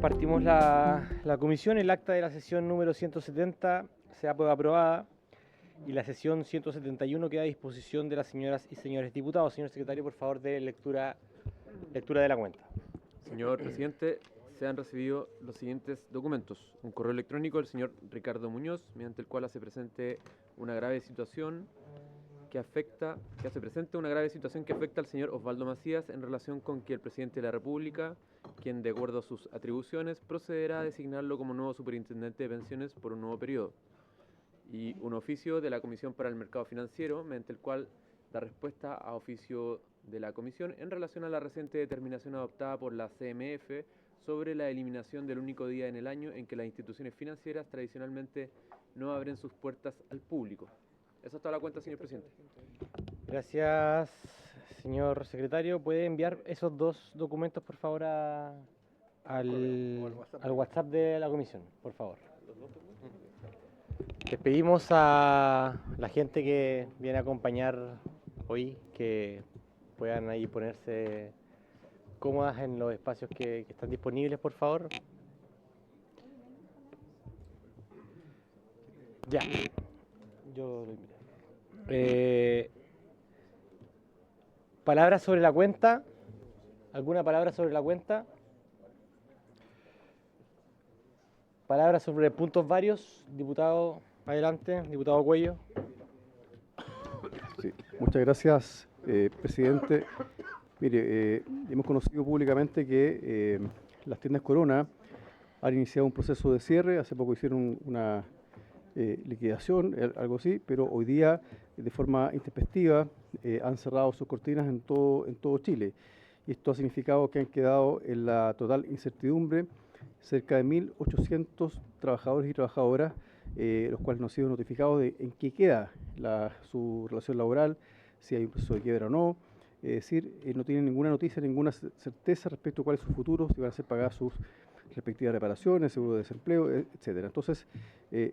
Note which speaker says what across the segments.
Speaker 1: partimos la comisión. El acta de la sesión número 170 se ha aprobada y la sesión 171 queda a disposición de las señoras y señores diputados. Señor secretario, por favor, de lectura de la cuenta.
Speaker 2: Señor presidente, se han recibido los siguientes documentos. Un correo electrónico del señor Ricardo Muñoz, mediante el cual hace presente una grave situación que afecta al señor Osvaldo Macías en relación con que el presidente de la República, quien de acuerdo a sus atribuciones procederá a designarlo como nuevo superintendente de pensiones por un nuevo periodo. Y un oficio de la Comisión para el Mercado Financiero, mediante el cual da respuesta a oficio de la Comisión en relación a la reciente determinación adoptada por la CMF sobre la eliminación del único día en el año en que las instituciones financieras tradicionalmente no abren sus puertas al público. Esa es toda la cuenta, señor presidente.
Speaker 1: Gracias, señor secretario. ¿Puede enviar esos dos documentos, por favor, al WhatsApp de la comisión, por favor? Les pedimos a la gente que viene a acompañar hoy que puedan ahí ponerse cómodas en los espacios que están disponibles, por favor. Ya. Yo doy, mira. ¿Palabras sobre la cuenta? ¿Alguna palabra sobre la cuenta? ¿Palabras sobre puntos varios? Diputado, adelante. Diputado Cuello.
Speaker 3: Sí, muchas gracias, presidente. Mire, hemos conocido públicamente que las tiendas Corona han iniciado un proceso de cierre. Hace poco hicieron una liquidación, algo así, pero hoy día, de forma intempestiva, han cerrado sus cortinas en todo Chile. Y esto ha significado que han quedado en la total incertidumbre cerca de 1.800 trabajadores y trabajadoras, los cuales no han sido notificados de en qué queda su relación laboral, si hay un proceso de quiebra o no. Es decir, no tienen ninguna noticia, ninguna certeza respecto a cuál es su futuro, si van a ser pagadas sus respectivas reparaciones, seguro de desempleo, etcétera. Entonces,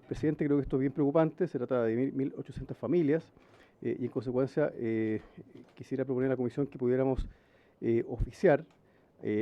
Speaker 3: presidente, creo que esto es bien preocupante. Se trata de 1.800 familias y en consecuencia quisiera proponer a la comisión que pudiéramos oficiar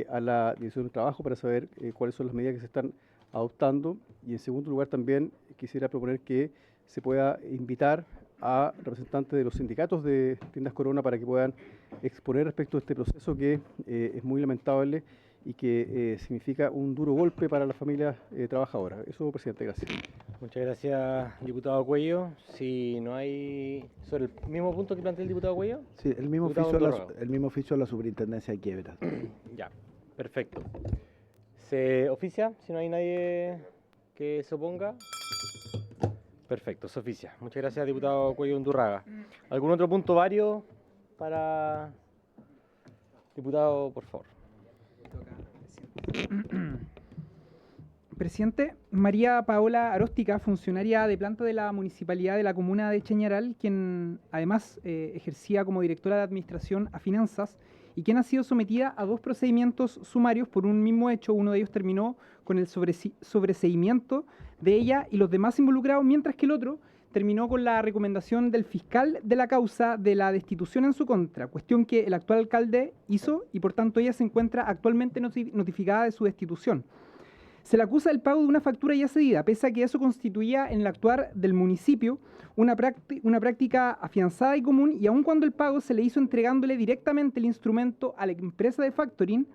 Speaker 3: a la Dirección de Trabajo para saber cuáles son las medidas que se están adoptando, y en segundo lugar también quisiera proponer que se pueda invitar a representantes de los sindicatos de tiendas Corona para que puedan exponer respecto a este proceso que es muy lamentable y que significa un duro golpe para las familias trabajadoras. Eso, presidente, gracias.
Speaker 1: Muchas gracias, diputado Cuello. Si no hay... ¿Sobre el mismo punto que plantea el diputado Cuello?
Speaker 4: Sí, el mismo oficio a la superintendencia de quiebras.
Speaker 1: Ya, perfecto. ¿Se oficia? Si no hay nadie que se oponga. Perfecto, se oficia. Muchas gracias, diputado Cuello Undurraga. ¿Algún otro punto vario para... Diputado, por favor.
Speaker 5: Presidente, María Paola Aróstica, funcionaria de planta de la Municipalidad de la Comuna de Chañaral, quien además ejercía como directora de Administración a Finanzas y quien ha sido sometida a 2 procedimientos sumarios por un mismo hecho. Uno de ellos terminó con el sobreseimiento de ella y los demás involucrados, mientras que el otro terminó con la recomendación del fiscal de la causa de la destitución en su contra, cuestión que el actual alcalde hizo y por tanto ella se encuentra actualmente notificada de su destitución. Se le acusa del pago de una factura ya cedida, pese a que eso constituía en el actuar del municipio una práctica afianzada y común, y aun cuando el pago se le hizo entregándole directamente el instrumento a la empresa de factoring,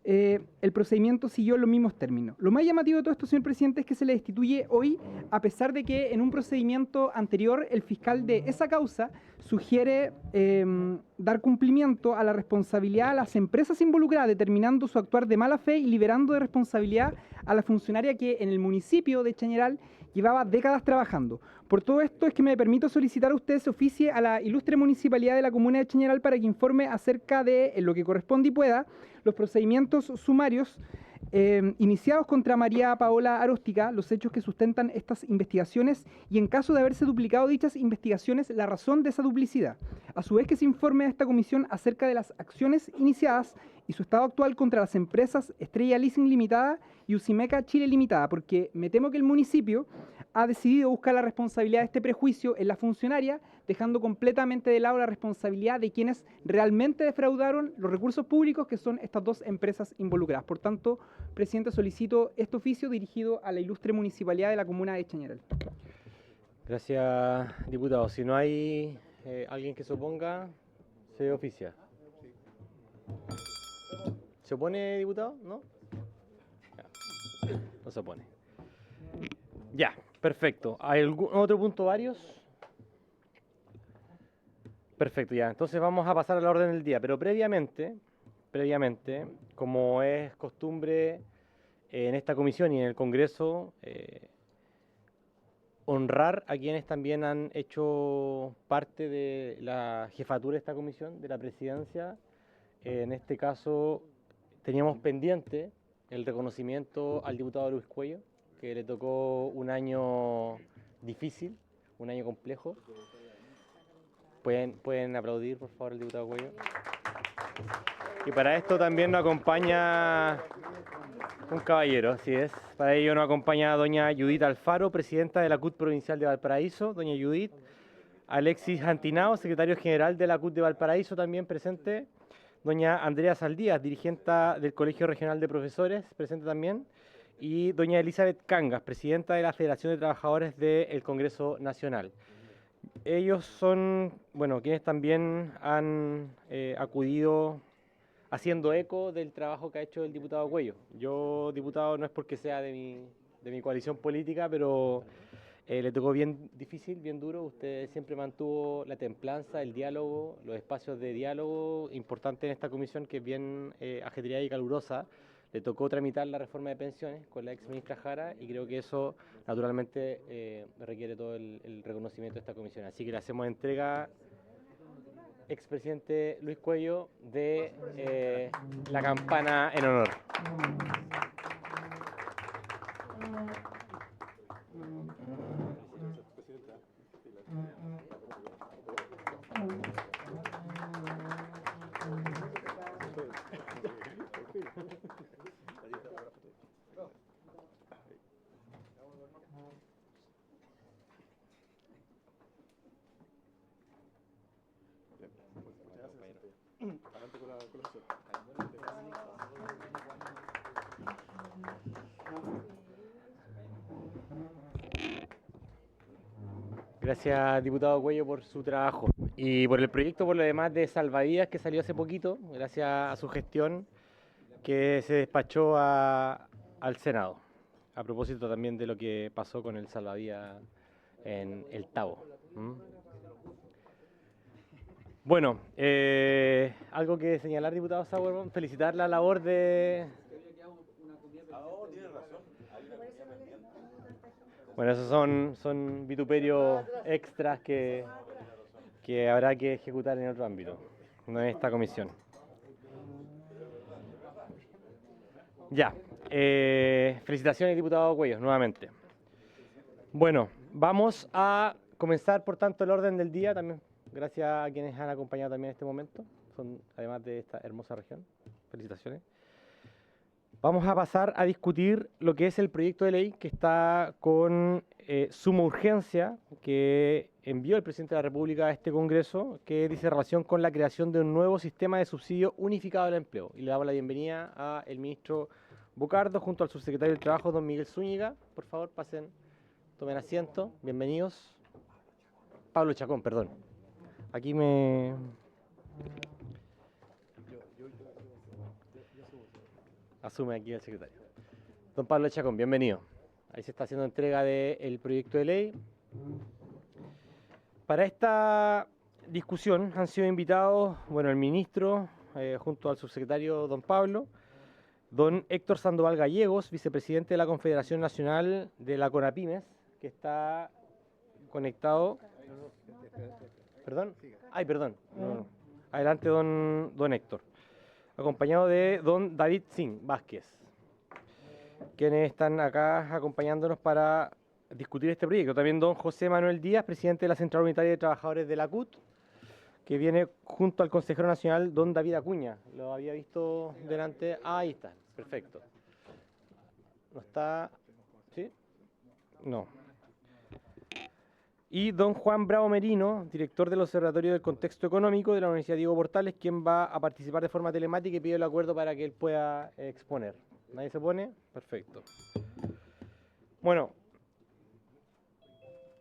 Speaker 5: el procedimiento siguió los mismos términos. Lo más llamativo de todo esto, señor presidente, es que se le destituye hoy, a pesar de que en un procedimiento anterior el fiscal de esa causa sugiere dar cumplimiento a la responsabilidad a las empresas involucradas, determinando su actuar de mala fe y liberando de responsabilidad a la funcionaria que en el municipio de Chañaral llevaba décadas trabajando. Por todo esto es que me permito solicitar a usted se oficie a la ilustre municipalidad de la Comuna de Chañaral para que informe acerca de, en lo que corresponde y pueda, los procedimientos sumarios iniciados contra María Paola Aróstica, los hechos que sustentan estas investigaciones y, en caso de haberse duplicado dichas investigaciones, la razón de esa duplicidad. A su vez, que se informe a esta comisión acerca de las acciones iniciadas y su estado actual contra las empresas Estrella Leasing Limitada y Usimeca Chile Limitada, porque me temo que el municipio ha decidido buscar la responsabilidad de este prejuicio en la funcionaria, dejando completamente de lado la responsabilidad de quienes realmente defraudaron los recursos públicos, que son estas dos empresas involucradas. Por tanto, presidente, solicito este oficio dirigido a la ilustre municipalidad de la comuna de Chañaral.
Speaker 1: Gracias, diputado. Si no hay alguien que se oponga, se oficia. ¿Se opone, diputado? ¿No? Ya. No se opone. Ya, perfecto. ¿Hay algún otro punto varios? Perfecto, ya. Entonces vamos a pasar a la orden del día. Pero previamente, como es costumbre en esta comisión y en el Congreso, honrar a quienes también han hecho parte de la jefatura de esta comisión, de la presidencia. En este caso teníamos pendiente el reconocimiento al diputado Luis Cuello, que le tocó un año difícil, un año complejo. ¿Pueden aplaudir, por favor, al diputado Cuello? Y para esto también nos acompaña un caballero, así es. Para ello nos acompaña doña Judith Alfaro, presidenta de la CUT Provincial de Valparaíso. Doña Judith. Alexis Antinao, secretario general de la CUT de Valparaíso, también presente. Doña Andrea Saldías, dirigente del Colegio Regional de Profesores, presente también. Y doña Elizabeth Cangas, presidenta de la Federación de Trabajadores del Congreso Nacional. Ellos son, bueno, quienes también han acudido haciendo eco del trabajo que ha hecho el diputado Cuello. Yo, diputado, no es porque sea de mi coalición política, pero le tocó bien difícil, bien duro. Usted siempre mantuvo la templanza, el diálogo, los espacios de diálogo importantes en esta comisión, que es bien ajetreada y calurosa. Le tocó tramitar la reforma de pensiones con la ex ministra Jara, y creo que eso naturalmente requiere todo el reconocimiento de esta comisión. Así que le hacemos entrega, expresidente Luis Cuello, de la campana en honor. Gracias, diputado Cuello, por su trabajo y por el proyecto, por lo demás, de salvavidas que salió hace poquito, gracias a su gestión, que se despachó al Senado. A propósito también de lo que pasó con el salvavidas en el Tabo. Bueno, algo que señalar, diputado Sauerman, felicitar la labor de... Bueno, esos son vituperios extras que habrá que ejecutar en otro ámbito, no en esta comisión. Ya, felicitaciones, diputado Cuello, nuevamente. Bueno, vamos a comenzar, por tanto, el orden del día, también gracias a quienes han acompañado también en este momento, son además de esta hermosa región. Felicitaciones. Vamos a pasar a discutir lo que es el proyecto de ley que está con suma urgencia, que envió el presidente de la República a este Congreso, que dice relación con la creación de un nuevo sistema de subsidio unificado del empleo. Y le damos la bienvenida al ministro Bocardo junto al subsecretario del Trabajo, don Miguel Zúñiga. Por favor, pasen, tomen asiento. Bienvenidos. Pablo Chacón, perdón. Aquí me... Asume aquí el secretario. Don Pablo Chacón, bienvenido. Ahí se está haciendo entrega del proyecto de ley. Para esta discusión han sido invitados, bueno, el ministro, junto al subsecretario don Pablo, don Héctor Sandoval Gallegos, vicepresidente de la Confederación Nacional de la CONAPYMES, que está conectado. ¿Perdón? Ay, perdón. No. Adelante, don Héctor. Acompañado de don David Singh Vázquez, quienes están acá acompañándonos para discutir este proyecto. También don José Manuel Díaz, presidente de la Central Unitaria de Trabajadores de la CUT, que viene junto al consejero nacional don David Acuña. Lo había visto delante. Ah, ahí está, perfecto. ¿No está? ¿Sí? No. Y don Juan Bravo Merino, director del Observatorio del Contexto Económico de la Universidad Diego Portales, quien va a participar de forma telemática y pide el acuerdo para que él pueda exponer. ¿Nadie se pone? Perfecto. Bueno,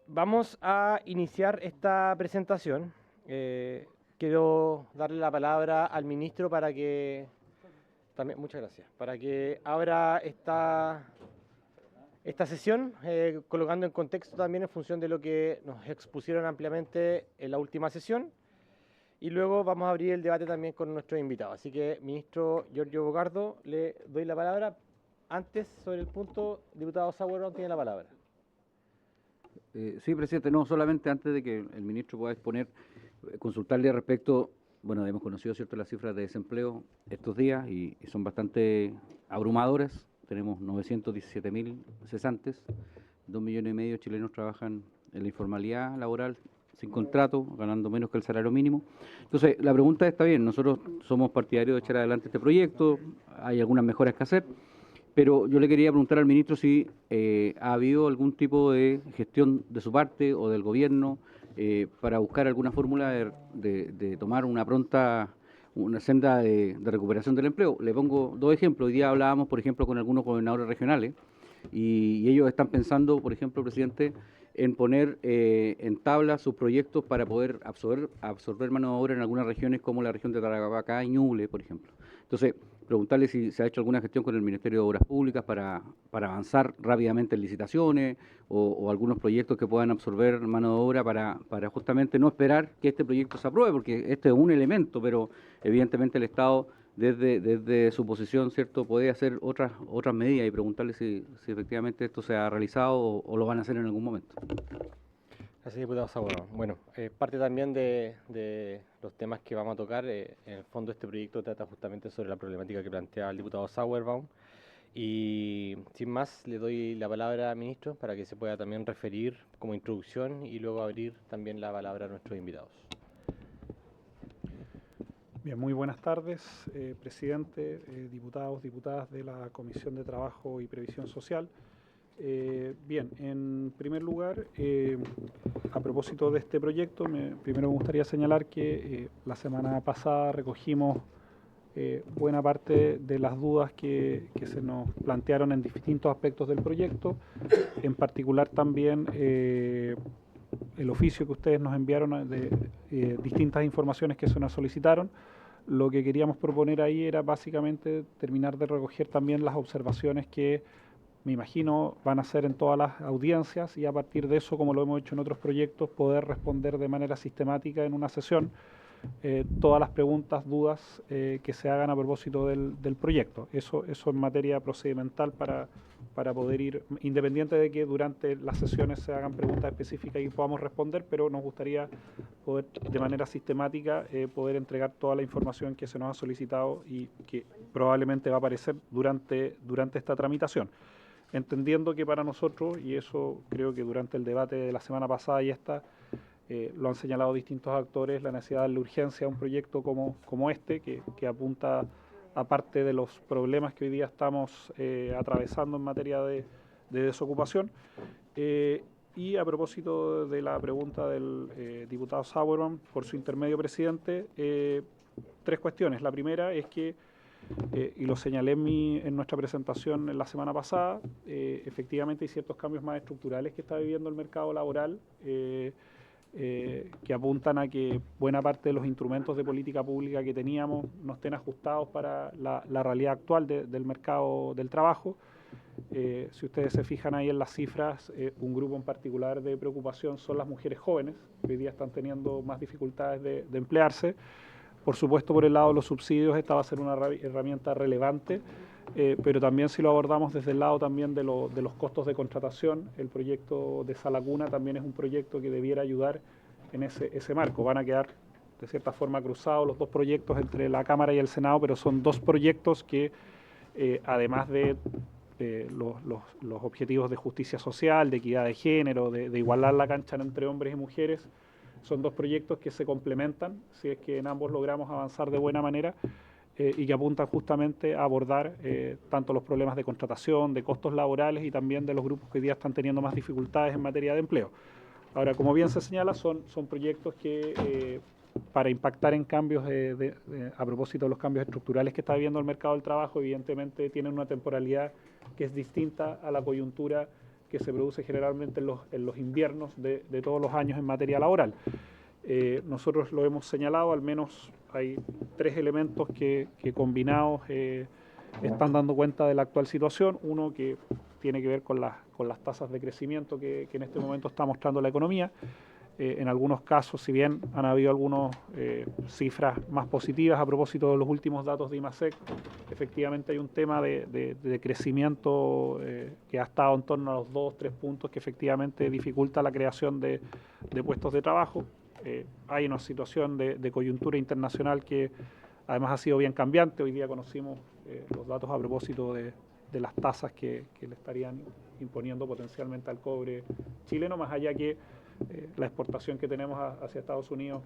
Speaker 1: vamos a iniciar esta presentación. Quiero darle la palabra al ministro para que... También, muchas gracias. Para que abra esta sesión, colocando en contexto también en función de lo que nos expusieron ampliamente en la última sesión. Y luego vamos a abrir el debate también con nuestros invitados. Así que, ministro Giorgio Bocardo, le doy la palabra. Antes, sobre el punto, diputado Sauerbrunn tiene la palabra.
Speaker 6: Sí, presidente, no, solamente antes de que el ministro pueda exponer, consultarle respecto, bueno, hemos conocido, ¿cierto?, las cifras de desempleo estos días y son bastante abrumadoras. Tenemos 917.000 cesantes, 2,5 millones de chilenos trabajan en la informalidad laboral, sin contrato, ganando menos que el salario mínimo. Entonces, la pregunta está bien, nosotros somos partidarios de echar adelante este proyecto, hay algunas mejoras que hacer, pero yo le quería preguntar al ministro si ha habido algún tipo de gestión de su parte o del gobierno para buscar alguna fórmula de tomar una senda de recuperación del empleo. Le pongo 2 ejemplos. Hoy día hablábamos, por ejemplo, con algunos gobernadores regionales y ellos están pensando, por ejemplo, presidente, en poner en tabla sus proyectos para poder absorber mano de obra en algunas regiones como la región de Tarapacá y Ñuble, por ejemplo. Entonces, preguntarle si se ha hecho alguna gestión con el Ministerio de Obras Públicas para avanzar rápidamente en licitaciones o algunos proyectos que puedan absorber mano de obra para justamente no esperar que este proyecto se apruebe, porque este es un elemento, pero evidentemente el Estado desde su posición, ¿cierto?, puede hacer otras medidas y preguntarle si efectivamente esto se ha realizado o lo van a hacer en algún momento.
Speaker 1: Gracias, diputado Sauerbrunn. Bueno, parte también de los temas que vamos a tocar. En el fondo, este proyecto trata justamente sobre la problemática que plantea el diputado Sauerbrunn. Y sin más, le doy la palabra al ministro para que se pueda también referir como introducción y luego abrir también la palabra a nuestros invitados.
Speaker 7: Bien, muy buenas tardes, presidente, diputados, diputadas de la Comisión de Trabajo y Previsión Social. Bien, en primer lugar, a propósito de este proyecto, primero me gustaría señalar que la semana pasada recogimos buena parte de las dudas que se nos plantearon en distintos aspectos del proyecto, en particular también el oficio que ustedes nos enviaron de distintas informaciones que se nos solicitaron. Lo que queríamos proponer ahí era básicamente terminar de recoger también las observaciones que me imagino van a ser en todas las audiencias y a partir de eso, como lo hemos hecho en otros proyectos, poder responder de manera sistemática en una sesión todas las preguntas, dudas que se hagan a propósito del proyecto. Eso en materia procedimental para poder ir, independiente de que durante las sesiones se hagan preguntas específicas y podamos responder, pero nos gustaría poder de manera sistemática poder entregar toda la información que se nos ha solicitado y que probablemente va a aparecer durante esta tramitación. Entendiendo que para nosotros, y eso creo que durante el debate de la semana pasada y lo han señalado distintos actores, la necesidad de la urgencia de un proyecto como este, que apunta a parte de los problemas que hoy día estamos atravesando en materia de desocupación. Y a propósito de la pregunta del diputado Sauerbrunn, por su intermedio, presidente, 3 cuestiones. La primera es que, y lo señalé en nuestra presentación en la semana pasada, efectivamente hay ciertos cambios más estructurales que está viviendo el mercado laboral, que apuntan a que buena parte de los instrumentos de política pública que teníamos no estén ajustados para la realidad actual del mercado del trabajo. Si ustedes se fijan ahí en las cifras, un grupo en particular de preocupación son las mujeres jóvenes, que hoy día están teniendo más dificultades de emplearse. Por supuesto, por el lado de los subsidios, esta va a ser una herramienta relevante, pero también si lo abordamos desde el lado también de los costos de contratación, el proyecto de Sala Cuna también es un proyecto que debiera ayudar en ese marco. Van a quedar de cierta forma cruzados los 2 proyectos entre la Cámara y el Senado, pero son 2 proyectos que, además de los objetivos de justicia social, de equidad de género, de igualar la cancha entre hombres y mujeres, son 2 proyectos que se complementan, si es que en ambos logramos avanzar de buena manera y que apuntan justamente a abordar tanto los problemas de contratación, de costos laborales y también de los grupos que hoy día están teniendo más dificultades en materia de empleo. Ahora, como bien se señala, son proyectos que para impactar en cambios a propósito de los cambios estructurales que está viviendo el mercado del trabajo, evidentemente tienen una temporalidad que es distinta a la coyuntura que se produce generalmente en los inviernos de todos los años en materia laboral. Nosotros lo hemos señalado, al menos hay 3 elementos que combinados están dando cuenta de la actual situación. Uno que tiene que ver con las tasas de crecimiento que en este momento está mostrando la economía. En algunos casos, si bien han habido algunas cifras más positivas a propósito de los últimos datos de IMASEC, efectivamente hay un tema de crecimiento que ha estado en torno a los 2-3 puntos que efectivamente dificulta la creación de puestos de trabajo. Hay una situación de coyuntura internacional que además ha sido bien cambiante. Hoy día conocimos los datos a propósito de las tasas que le estarían imponiendo potencialmente al cobre chileno, más allá que la exportación que tenemos hacia Estados Unidos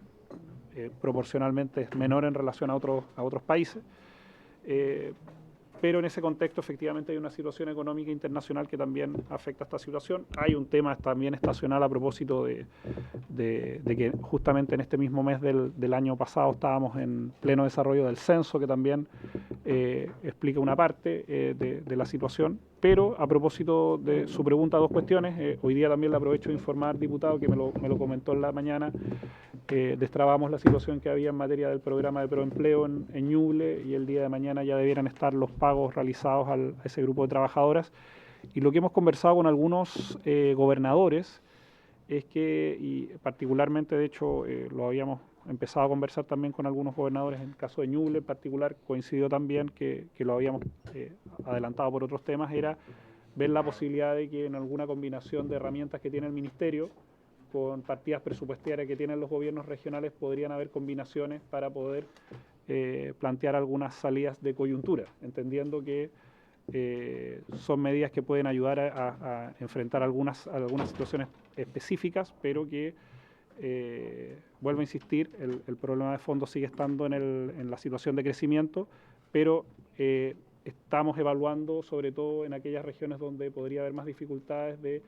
Speaker 7: proporcionalmente es menor en relación a otros países. Pero en ese contexto efectivamente hay una situación económica internacional que también afecta a esta situación. Hay un tema también estacional a propósito de que justamente en este mismo mes del año pasado estábamos en pleno desarrollo del censo, que también explica una parte de la situación. Pero a propósito de su pregunta, 2 cuestiones. Hoy día también le aprovecho de informar, diputado, que me lo comentó en la mañana. Destrabamos la situación que había en materia del programa de proempleo en Ñuble, y el día de mañana ya debieran estar los pagos realizados a ese grupo de trabajadoras. Y lo que hemos conversado con algunos gobernadores es que, y particularmente de hecho lo habíamos empezado a conversar también con algunos gobernadores, en el caso de Ñuble en particular, coincidió también que lo habíamos adelantado por otros temas, era ver la posibilidad de que en alguna combinación de herramientas que tiene el Ministerio con partidas presupuestarias que tienen los gobiernos regionales podrían haber combinaciones para poder plantear algunas salidas de coyuntura, entendiendo que son medidas que pueden ayudar a enfrentar algunas situaciones específicas, pero que, vuelvo a insistir, el problema de fondo sigue estando en la situación de crecimiento, pero estamos evaluando, sobre todo en aquellas regiones donde podría haber más dificultades, de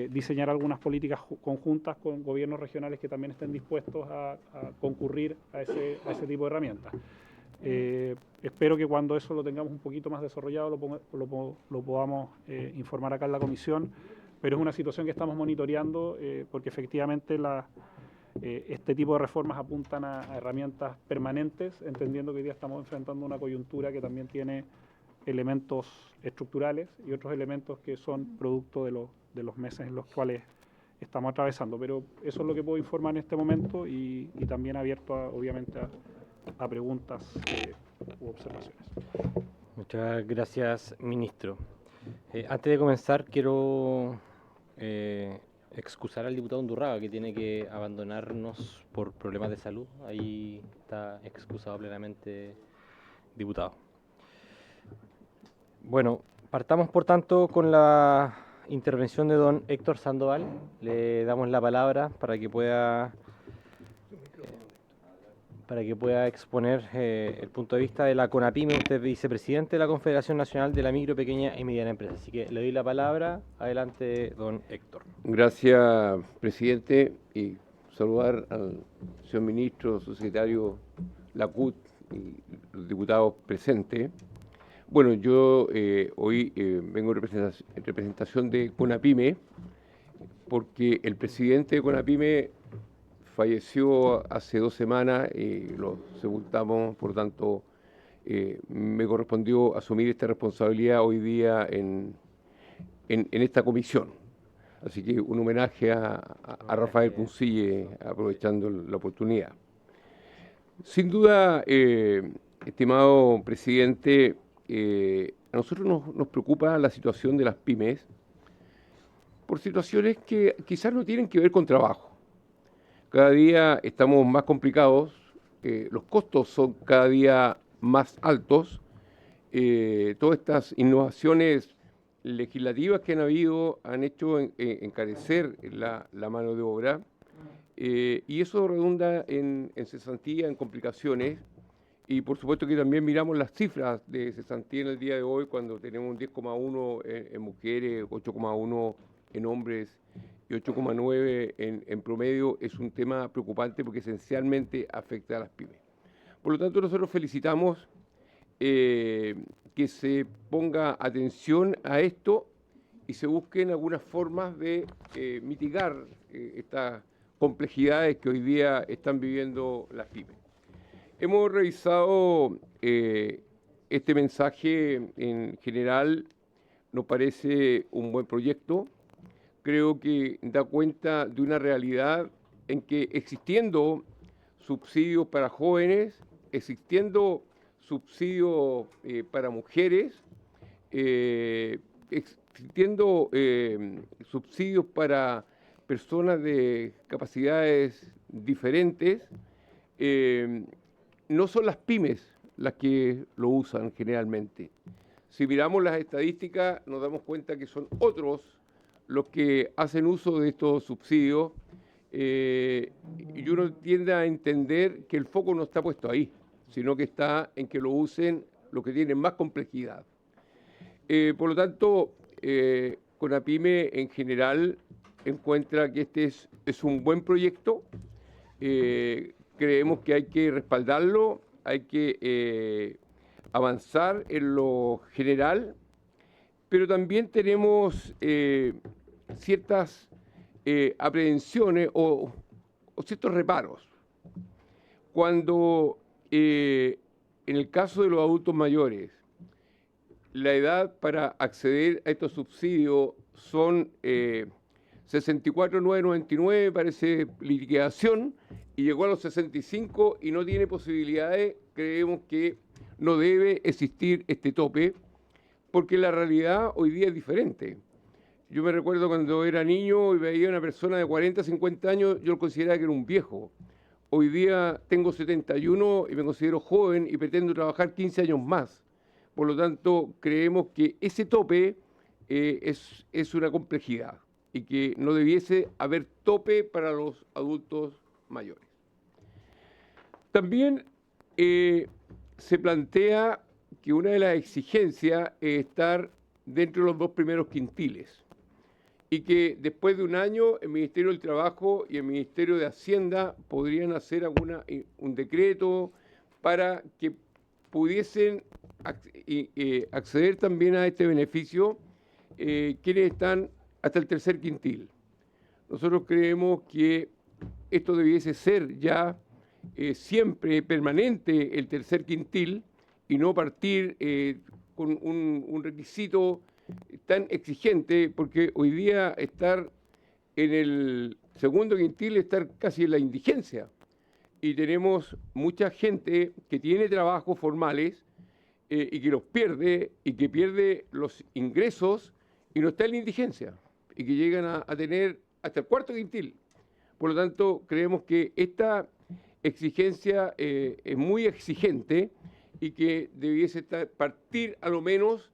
Speaker 7: diseñar algunas políticas conjuntas con gobiernos regionales que también estén dispuestos a concurrir a ese tipo de herramientas. Espero que cuando eso lo tengamos un poquito más desarrollado lo podamos informar acá en la comisión, pero es una situación que estamos monitoreando porque efectivamente este tipo de reformas apuntan a herramientas permanentes, entendiendo que hoy día estamos enfrentando una coyuntura que también tiene elementos estructurales y otros elementos que son producto de los meses en los cuales estamos atravesando. Pero eso es lo que puedo informar en este momento y también abierto obviamente a preguntas u observaciones.
Speaker 1: Muchas gracias, ministro. Antes de comenzar, quiero excusar al diputado Undurraga, que tiene que abandonarnos por problemas de salud. Ahí está excusado plenamente, diputado. Bueno, partamos por tanto con la intervención de don Héctor Sandoval. Le damos la palabra para que pueda exponer el punto de vista de la CONAPYME. Usted es vicepresidente de la Confederación Nacional de la Micro, Pequeña y Mediana Empresa. Así que le doy la palabra. Adelante, don Héctor.
Speaker 8: Gracias, presidente, y saludar al señor ministro, su secretario, la CUT y los diputados presentes. Bueno, yo hoy vengo en representación de CONAPYME, porque el presidente de CONAPYME falleció hace 2 semanas y lo sepultamos, por tanto me correspondió asumir esta responsabilidad hoy día en esta comisión. Así que un homenaje a Rafael Cuncille, aprovechando la oportunidad. Sin duda, estimado presidente, a nosotros nos preocupa la situación de las pymes por situaciones que quizás no tienen que ver con trabajo. Cada día estamos más complicados, los costos son cada día más altos, todas estas innovaciones legislativas que han habido han hecho encarecer la mano de obra, y eso redunda en cesantía, en complicaciones, y por supuesto que también miramos las cifras de cesantía en el día de hoy, cuando tenemos un 10,1 en mujeres, 8,1 en hombres y 8,9 en promedio es un tema preocupante porque esencialmente afecta a las pymes. Por lo tanto, nosotros felicitamos que se ponga atención a esto y se busquen algunas formas de mitigar estas complejidades que hoy día están viviendo las pymes. Hemos revisado este mensaje en general, nos parece un buen proyecto. Creo que da cuenta de una realidad en que existiendo subsidios para jóvenes, existiendo subsidios para mujeres, existiendo subsidios para personas de capacidades diferentes, no son las pymes las que lo usan generalmente. Si miramos las estadísticas, nos damos cuenta que son otros los que hacen uso de estos subsidios y uno tiende a entender que el foco no está puesto ahí, sino que está en que lo usen los que tienen más complejidad. Por lo tanto, CONAPYME en general encuentra que este es un buen proyecto. Creemos que hay que respaldarlo, hay que avanzar en lo general, pero también tenemos ciertas aprehensiones o ciertos reparos. Cuando en el caso de los adultos mayores, la edad para acceder a estos subsidios son 64.999, parece liquidación, y llegó a los 65 y no tiene posibilidades, creemos que no debe existir este tope, porque la realidad hoy día es diferente. Yo me recuerdo cuando era niño y veía a una persona de 40, 50 años, yo lo consideraba que era un viejo. Hoy día tengo 71 y me considero joven y pretendo trabajar 15 años más. Por lo tanto, creemos que ese tope es una complejidad y que no debiese haber tope para los adultos mayores. También se plantea que una de las exigencias es estar dentro de los 2 primeros quintiles y que después de un año el Ministerio del Trabajo y el Ministerio de Hacienda podrían hacer un decreto para que pudiesen acceder también a este beneficio quienes están hasta el 3er quintil. Nosotros creemos que esto debiese ser ya siempre permanente el 3er quintil y no partir con un requisito tan exigente, porque hoy día estar en el 2.º quintil es estar casi en la indigencia. Y tenemos mucha gente que tiene trabajos formales y que los pierde y que pierde los ingresos y no está en la indigencia y que llegan a tener hasta el 4.º quintil. Por lo tanto, creemos que esta exigencia es muy exigente y que debiese partir a lo menos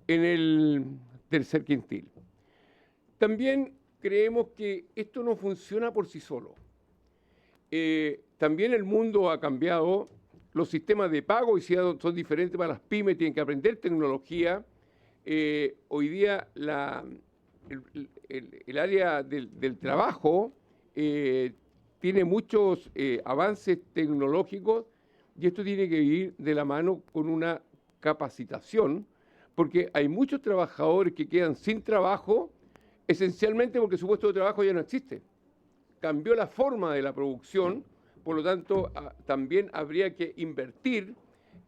Speaker 8: en el 3er quintil. También creemos que esto no funciona por sí solo. También el mundo ha cambiado, los sistemas de pago son diferentes para las pymes, tienen que aprender tecnología. Hoy día el área del trabajo tiene muchos avances tecnológicos y esto tiene que ir de la mano con una capacitación, porque hay muchos trabajadores que quedan sin trabajo esencialmente porque su puesto de trabajo ya no existe. Cambió la forma de la producción, por lo tanto, también habría que invertir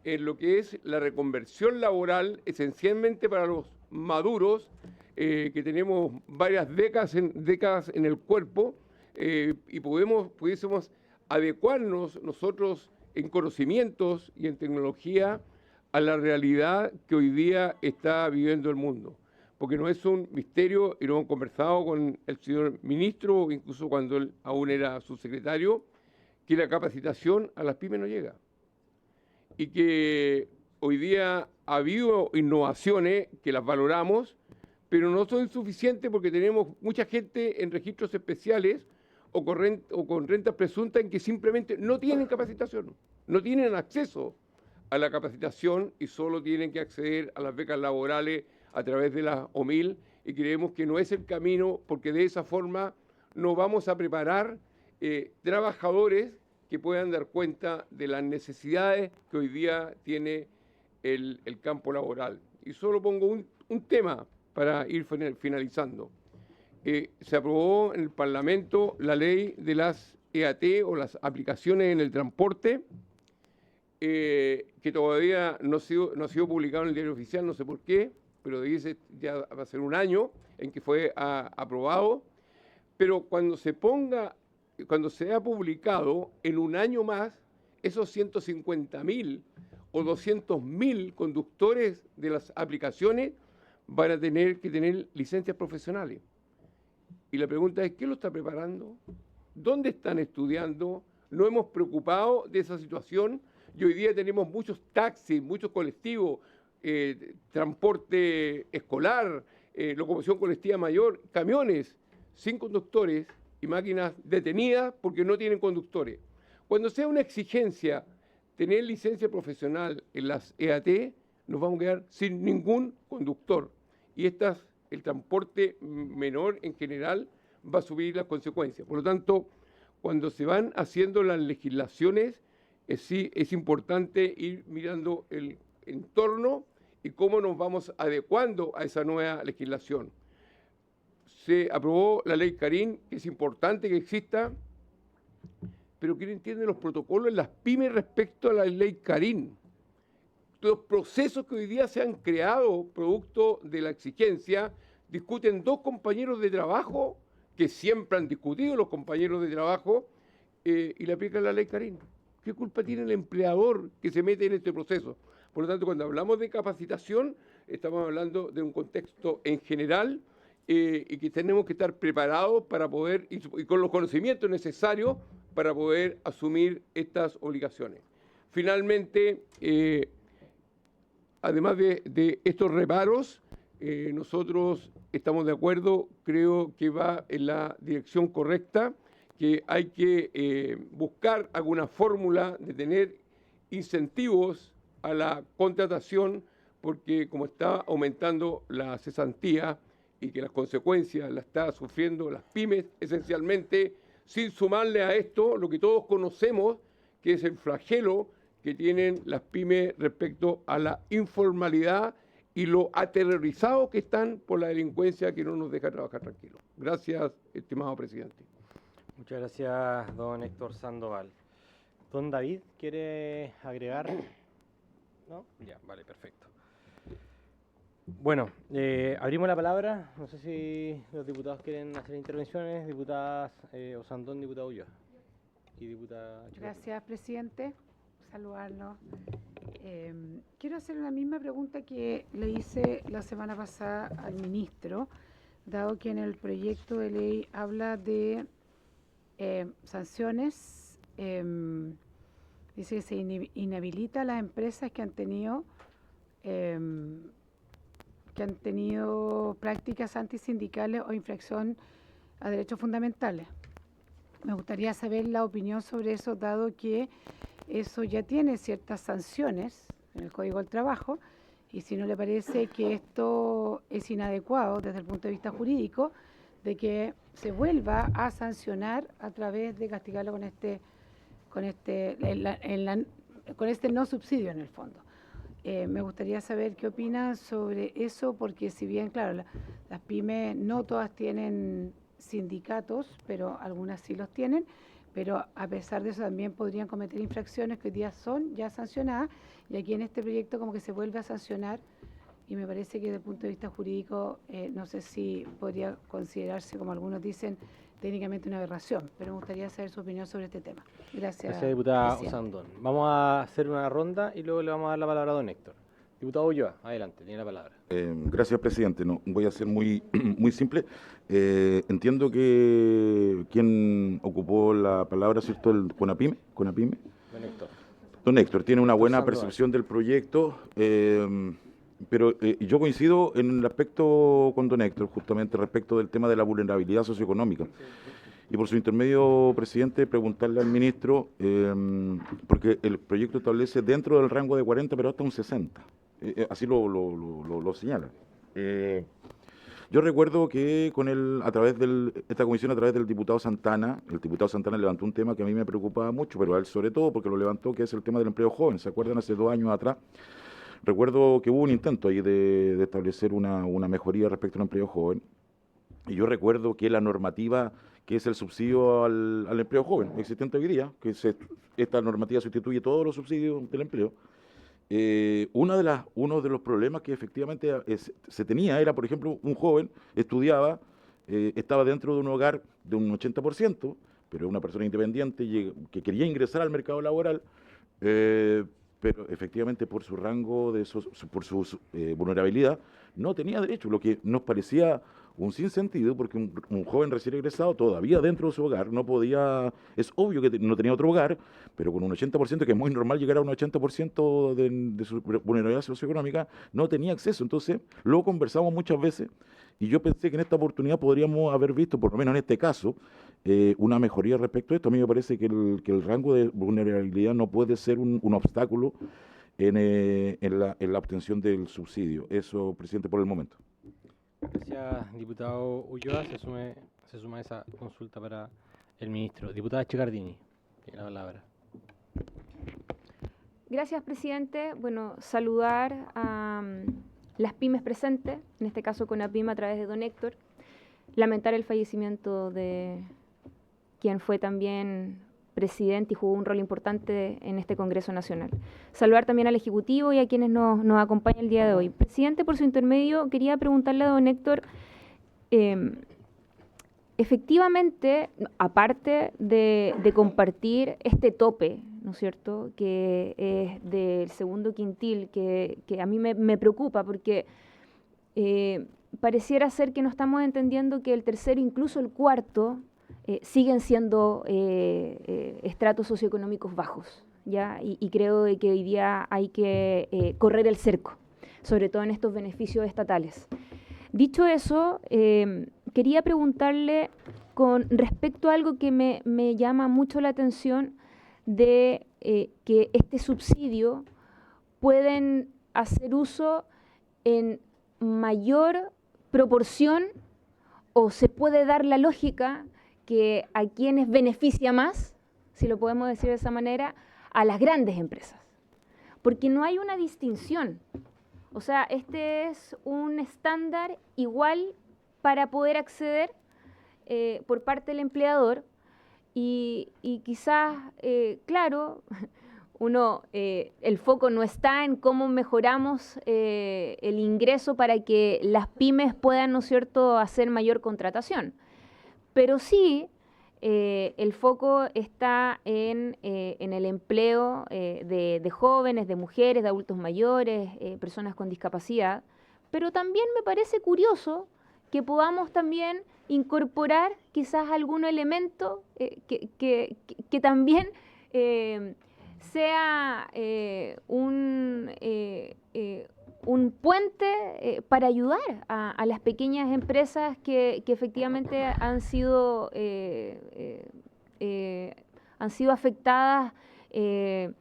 Speaker 8: en lo que es la reconversión laboral, esencialmente para los maduros, que tenemos varias décadas en el cuerpo, y pudiésemos adecuarnos nosotros en conocimientos y en tecnología a la realidad que hoy día está viviendo el mundo. Porque no es un misterio, y lo hemos conversado con el señor ministro, incluso cuando él aún era subsecretario, que la capacitación a las pymes no llega. Y que hoy día ha habido innovaciones que las valoramos, pero no son suficientes porque tenemos mucha gente en registros especiales o con rentas presuntas en que simplemente no tienen capacitación, no tienen acceso a la capacitación y solo tienen que acceder a las becas laborales a través de la OMIL y creemos que no es el camino, porque de esa forma no vamos a preparar trabajadores que puedan dar cuenta de las necesidades que hoy día tiene el campo laboral. Y solo pongo un tema para ir finalizando. Se aprobó en el Parlamento la ley de las EAT o las aplicaciones en el transporte, que todavía no ha sido publicado en el diario oficial, no sé por qué, pero dice ya va a ser un año en que fue aprobado. Pero cuando se ha publicado en un año más, esos 150.000 o 200.000 conductores de las aplicaciones van a tener que tener licencias profesionales. Y la pregunta es, ¿qué lo está preparando? ¿Dónde están estudiando? ¿No hemos preocupado de esa situación? Y hoy día tenemos muchos taxis, muchos colectivos, transporte escolar, locomoción colectiva mayor, camiones sin conductores y máquinas detenidas porque no tienen conductores. Cuando sea una exigencia tener licencia profesional en las EAT, nos vamos a quedar sin ningún conductor. Y el transporte menor en general va a subir las consecuencias. Por lo tanto, cuando se van haciendo las legislaciones, sí es importante ir mirando el entorno y cómo nos vamos adecuando a esa nueva legislación. Se aprobó la ley Carín, que es importante que exista, pero ¿quién entiende los protocolos en las pymes respecto a la ley Carín? Los procesos que hoy día se han creado producto de la exigencia, discuten dos compañeros de trabajo, que siempre han discutido los compañeros de trabajo, y le aplican la ley Carín. ¿Qué culpa tiene el empleador que se mete en este proceso? Por lo tanto, cuando hablamos de capacitación, estamos hablando de un contexto en general, y que tenemos que estar preparados para poder, y con los conocimientos necesarios para poder asumir estas obligaciones. Finalmente, además de estos reparos, nosotros estamos de acuerdo, creo que va en la dirección correcta, que hay que buscar alguna fórmula de tener incentivos a la contratación, porque como está aumentando la cesantía y que las consecuencias las está sufriendo las pymes, esencialmente, sin sumarle a esto lo que todos conocemos, que es el flagelo que tienen las pymes respecto a la informalidad y lo aterrorizados que están por la delincuencia que no nos deja trabajar tranquilos. Gracias, estimado presidente.
Speaker 1: Muchas gracias, don Héctor Sandoval. Don David, ¿quiere agregar? ¿No? Ya, vale, perfecto. Bueno, abrimos la palabra. No sé si los diputados quieren hacer intervenciones. Diputadas Osandón, diputado Ulloa. Y diputada Chico.
Speaker 9: Gracias, presidente. Saludarlos. Quiero hacer la misma pregunta que le hice la semana pasada al ministro, dado que en el proyecto de ley habla de sanciones. Dice que se inhabilita a las empresas que han tenido prácticas antisindicales o infracción a derechos fundamentales. Me gustaría saber la opinión sobre eso, dado que eso ya tiene ciertas sanciones en el Código del Trabajo, y si no le parece que esto es inadecuado desde el punto de vista jurídico, de que se vuelva a sancionar a través de castigarlo con este no subsidio en el fondo. Me gustaría saber qué opinan sobre eso, porque si bien, claro, las pymes no todas tienen sindicatos, pero algunas sí los tienen, pero a pesar de eso también podrían cometer infracciones que hoy día son ya sancionadas, y aquí en este proyecto como que se vuelve a sancionar, y me parece que desde el punto de vista jurídico no sé si podría considerarse, como algunos dicen, técnicamente una aberración, pero me gustaría saber su opinión sobre este tema. Gracias.
Speaker 1: Gracias, diputada
Speaker 9: presidente.
Speaker 1: Osandón. Vamos a hacer una ronda y luego le vamos a dar la palabra a don Héctor. Diputado Ulloa, adelante, tiene la palabra.
Speaker 10: Gracias, presidente. No, voy a ser muy simple. Entiendo que quien ocupó la palabra, ¿cierto?, el CONAPYME.
Speaker 1: Don Héctor.
Speaker 10: Don Héctor tiene una buena
Speaker 1: Sandoval.
Speaker 10: percepción del proyecto, pero yo coincido en el aspecto con don Héctor, justamente respecto del tema de la vulnerabilidad socioeconómica. Y por su intermedio, presidente, preguntarle al ministro, porque el proyecto establece dentro del rango de 40, pero hasta un 60. Así lo señala. Yo recuerdo que esta comisión, a través del diputado Santana, el diputado Santana levantó un tema que a mí me preocupaba mucho, pero a él sobre todo porque lo levantó, que es el tema del empleo joven. ¿Se acuerdan? Hace 2 años atrás, recuerdo que hubo un intento ahí de establecer una mejoría respecto al empleo joven. Y yo recuerdo que la normativa, que es el subsidio al empleo joven, existente hoy día, esta normativa sustituye todos los subsidios del empleo. Uno de los problemas que efectivamente se tenía era, por ejemplo, un joven estudiaba, estaba dentro de un hogar de un 80%, pero es una persona independiente que quería ingresar al mercado laboral, pero efectivamente por su rango, por su vulnerabilidad, no tenía derecho, lo que nos parecía un sinsentido, porque un joven recién egresado todavía dentro de su hogar no podía, es obvio que no tenía otro hogar, pero con un 80%, que es muy normal llegar a un 80% de su vulnerabilidad socioeconómica, no tenía acceso. Entonces, lo conversamos muchas veces y yo pensé que en esta oportunidad podríamos haber visto, por lo menos en este caso, una mejoría respecto a esto. A mí me parece que el rango de vulnerabilidad no puede ser un obstáculo en la obtención del subsidio. Eso, presidente, por el momento.
Speaker 1: Gracias, diputado Ulloa. Se suma esa consulta para el ministro. Diputada Checardini, tiene la palabra.
Speaker 11: Gracias, presidente. Bueno, saludar a las pymes presentes, en este caso con APIME a través de don Héctor. Lamentar el fallecimiento de quien fue también presidente y jugó un rol importante en este Congreso Nacional. Saludar también al Ejecutivo y a quienes nos acompañan el día de hoy. Presidente, por su intermedio, quería preguntarle a don Héctor, efectivamente, aparte de compartir este tope, ¿no es cierto?, que es del segundo quintil, que a mí me preocupa porque pareciera ser que no estamos entendiendo que el tercero, incluso el cuarto, siguen siendo estratos socioeconómicos bajos, ¿ya? Y creo de que hoy día hay que correr el cerco, sobre todo en estos beneficios estatales. Dicho eso, quería preguntarle con respecto a algo que me llama mucho la atención de que este subsidio pueden hacer uso en mayor proporción o se puede dar la lógica que a quienes beneficia más, si lo podemos decir de esa manera, a las grandes empresas. Porque no hay una distinción. O sea, este es un estándar igual para poder acceder por parte del empleador y quizás, claro, el foco no está en cómo mejoramos el ingreso para que las pymes puedan, ¿no es cierto?, hacer mayor contratación. Pero sí, el foco está en el empleo de jóvenes, de mujeres, de adultos mayores, personas con discapacidad. Pero también me parece curioso que podamos también incorporar quizás algún elemento que también sea un puente para ayudar a las pequeñas empresas que efectivamente han sido afectadas en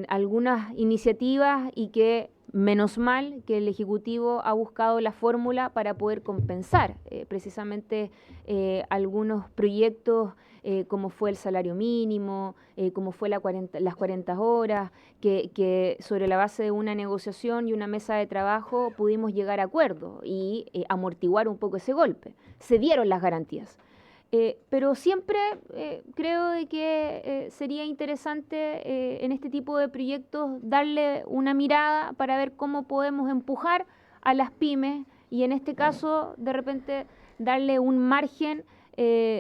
Speaker 11: algunas iniciativas y que, menos mal, que el Ejecutivo ha buscado la fórmula para poder compensar precisamente algunos proyectos como fue el salario mínimo, como fue las 40 horas, que sobre la base de una negociación y una mesa de trabajo pudimos llegar a acuerdo y amortiguar un poco ese golpe. Se dieron las garantías. Pero siempre creo de que sería interesante en este tipo de proyectos darle una mirada para ver cómo podemos empujar a las pymes y en este caso de repente darle un margen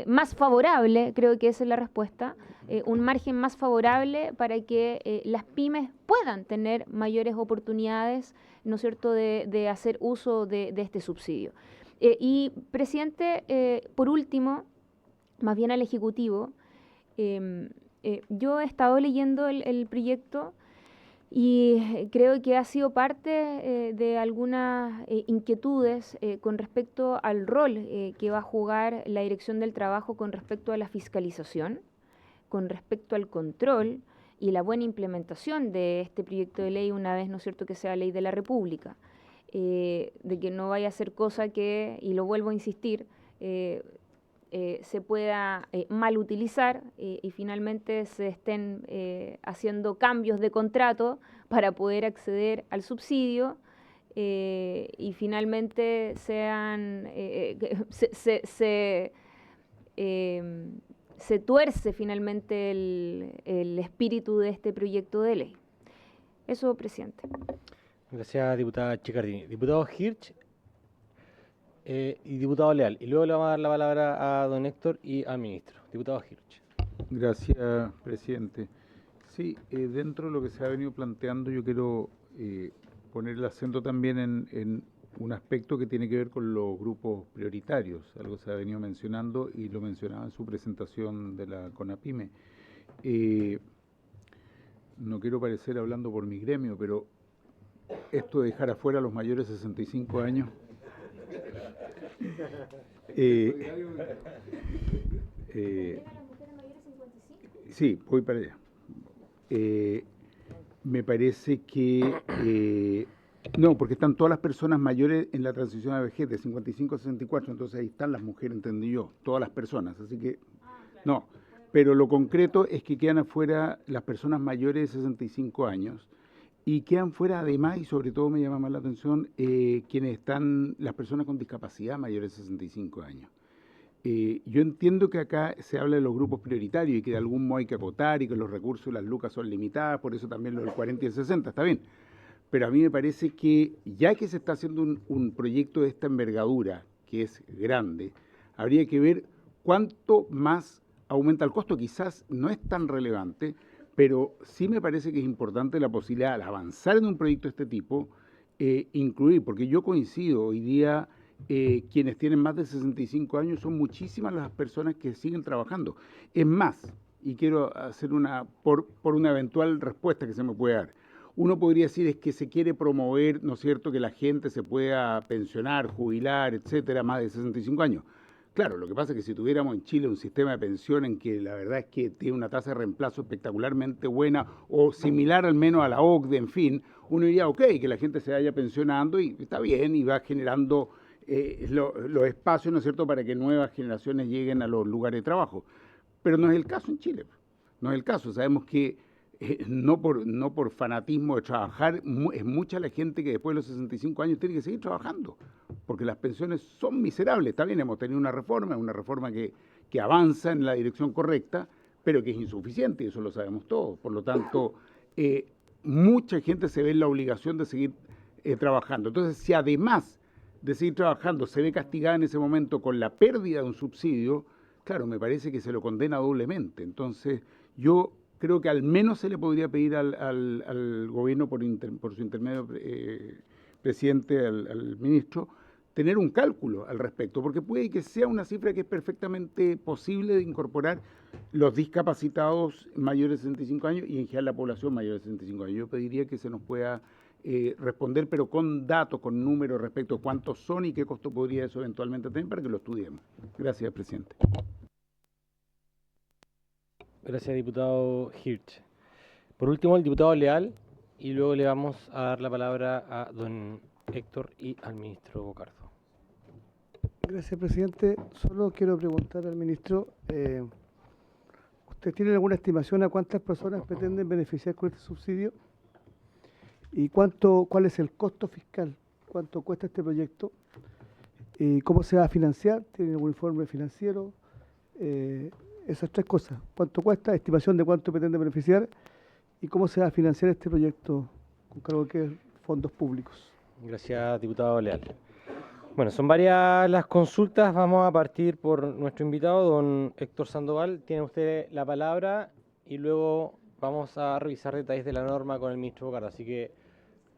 Speaker 11: más favorable, creo que esa es la respuesta, un margen más favorable para que las pymes puedan tener mayores oportunidades, ¿no es cierto?, de hacer uso de este subsidio. Y, presidente, por último, más bien al Ejecutivo, yo he estado leyendo el proyecto y creo que ha sido parte de algunas inquietudes con respecto al rol que va a jugar la Dirección del Trabajo con respecto a la fiscalización, con respecto al control y la buena implementación de este proyecto de ley una vez, ¿no es cierto?, que sea ley de la República. de que no vaya a ser cosa que, y lo vuelvo a insistir, se pueda mal utilizar y finalmente se estén haciendo cambios de contrato para poder acceder al subsidio y finalmente se tuerce finalmente el espíritu de este proyecto de ley. Eso, presidente.
Speaker 1: Gracias, diputada Chicardini. Diputado Hirsch y diputado Leal. Y luego le vamos a dar la palabra a don Héctor y al ministro. Diputado Hirsch.
Speaker 12: Gracias, presidente. Sí, dentro de lo que se ha venido planteando, yo quiero poner el acento también en un aspecto que tiene que ver con los grupos prioritarios. Algo se ha venido mencionando y lo mencionaba en su presentación de la CONAPYME. No quiero parecer hablando por mi gremio, pero esto de dejar afuera a los mayores de 65 años... sí, voy para allá. Me parece que... no, porque están todas las personas mayores en la transición a vejez, de 55 a 64, entonces ahí están las mujeres, entendí yo, todas las personas, así que... no, pero lo concreto es que quedan afuera las personas mayores de 65 años y quedan fuera además, y sobre todo me llama más la atención, quienes están, las personas con discapacidad mayores de 65 años. Yo entiendo que acá se habla de los grupos prioritarios y que de algún modo hay que acotar y que los recursos y las lucas son limitadas, por eso también lo del 40 y el 60, está bien. Pero a mí me parece que ya que se está haciendo un proyecto de esta envergadura, que es grande, habría que ver cuánto más aumenta el costo. Quizás no es tan relevante, pero sí me parece que es importante la posibilidad de avanzar en un proyecto de este tipo, incluir, porque yo coincido, hoy día quienes tienen más de 65 años son muchísimas las personas que siguen trabajando. Es más, y quiero hacer por una eventual respuesta que se me puede dar, uno podría decir es que se quiere promover, ¿no es cierto?, que la gente se pueda pensionar, jubilar, etcétera, más de 65 años. Claro, lo que pasa es que si tuviéramos en Chile un sistema de pensión en que la verdad es que tiene una tasa de reemplazo espectacularmente buena o similar al menos a la OCDE, en fin, uno diría, ok, que la gente se vaya pensionando y está bien y va generando los espacios, ¿no es cierto?, para que nuevas generaciones lleguen a los lugares de trabajo. Pero no es el caso en Chile, no es el caso. Sabemos que no por fanatismo de trabajar, es mucha la gente que después de los 65 años tiene que seguir trabajando, porque las pensiones son miserables. Está bien, hemos tenido una reforma que avanza en la dirección correcta, pero que es insuficiente, y eso lo sabemos todos. Por lo tanto, mucha gente se ve en la obligación de seguir trabajando. Entonces, si además de seguir trabajando se ve castigada en ese momento con la pérdida de un subsidio, claro, me parece que se lo condena doblemente. Entonces, yo creo que al menos se le podría pedir al gobierno, por su intermedio, presidente, al ministro, tener un cálculo al respecto, porque puede que sea una cifra que es perfectamente posible de incorporar los discapacitados mayores de 65 años y en general la población mayor de 65 años. Yo pediría que se nos pueda responder, pero con datos, con números respecto a cuántos son y qué costo podría eso eventualmente tener para que lo estudiemos. Gracias, presidente.
Speaker 1: Gracias, diputado Hirsch. Por último, el diputado Leal, y luego le vamos a dar la palabra a don Héctor y al ministro Bocardo.
Speaker 13: Gracias, presidente. Solo quiero preguntar al ministro, ¿usted tiene alguna estimación a cuántas personas pretenden beneficiar con este subsidio? ¿Y cuál es el costo fiscal? ¿Cuánto cuesta este proyecto? ¿Y cómo se va a financiar? ¿Tiene algún informe financiero? Esas tres cosas. ¿Cuánto cuesta? Estimación de cuánto pretende beneficiar y cómo se va a financiar este proyecto con cargo de qué fondos públicos.
Speaker 1: Gracias, diputado Leal. Bueno, son varias las consultas. Vamos a partir por nuestro invitado, don Héctor Sandoval. Tiene usted la palabra y luego vamos a revisar detalles de la norma con el ministro Bocardo. Así que,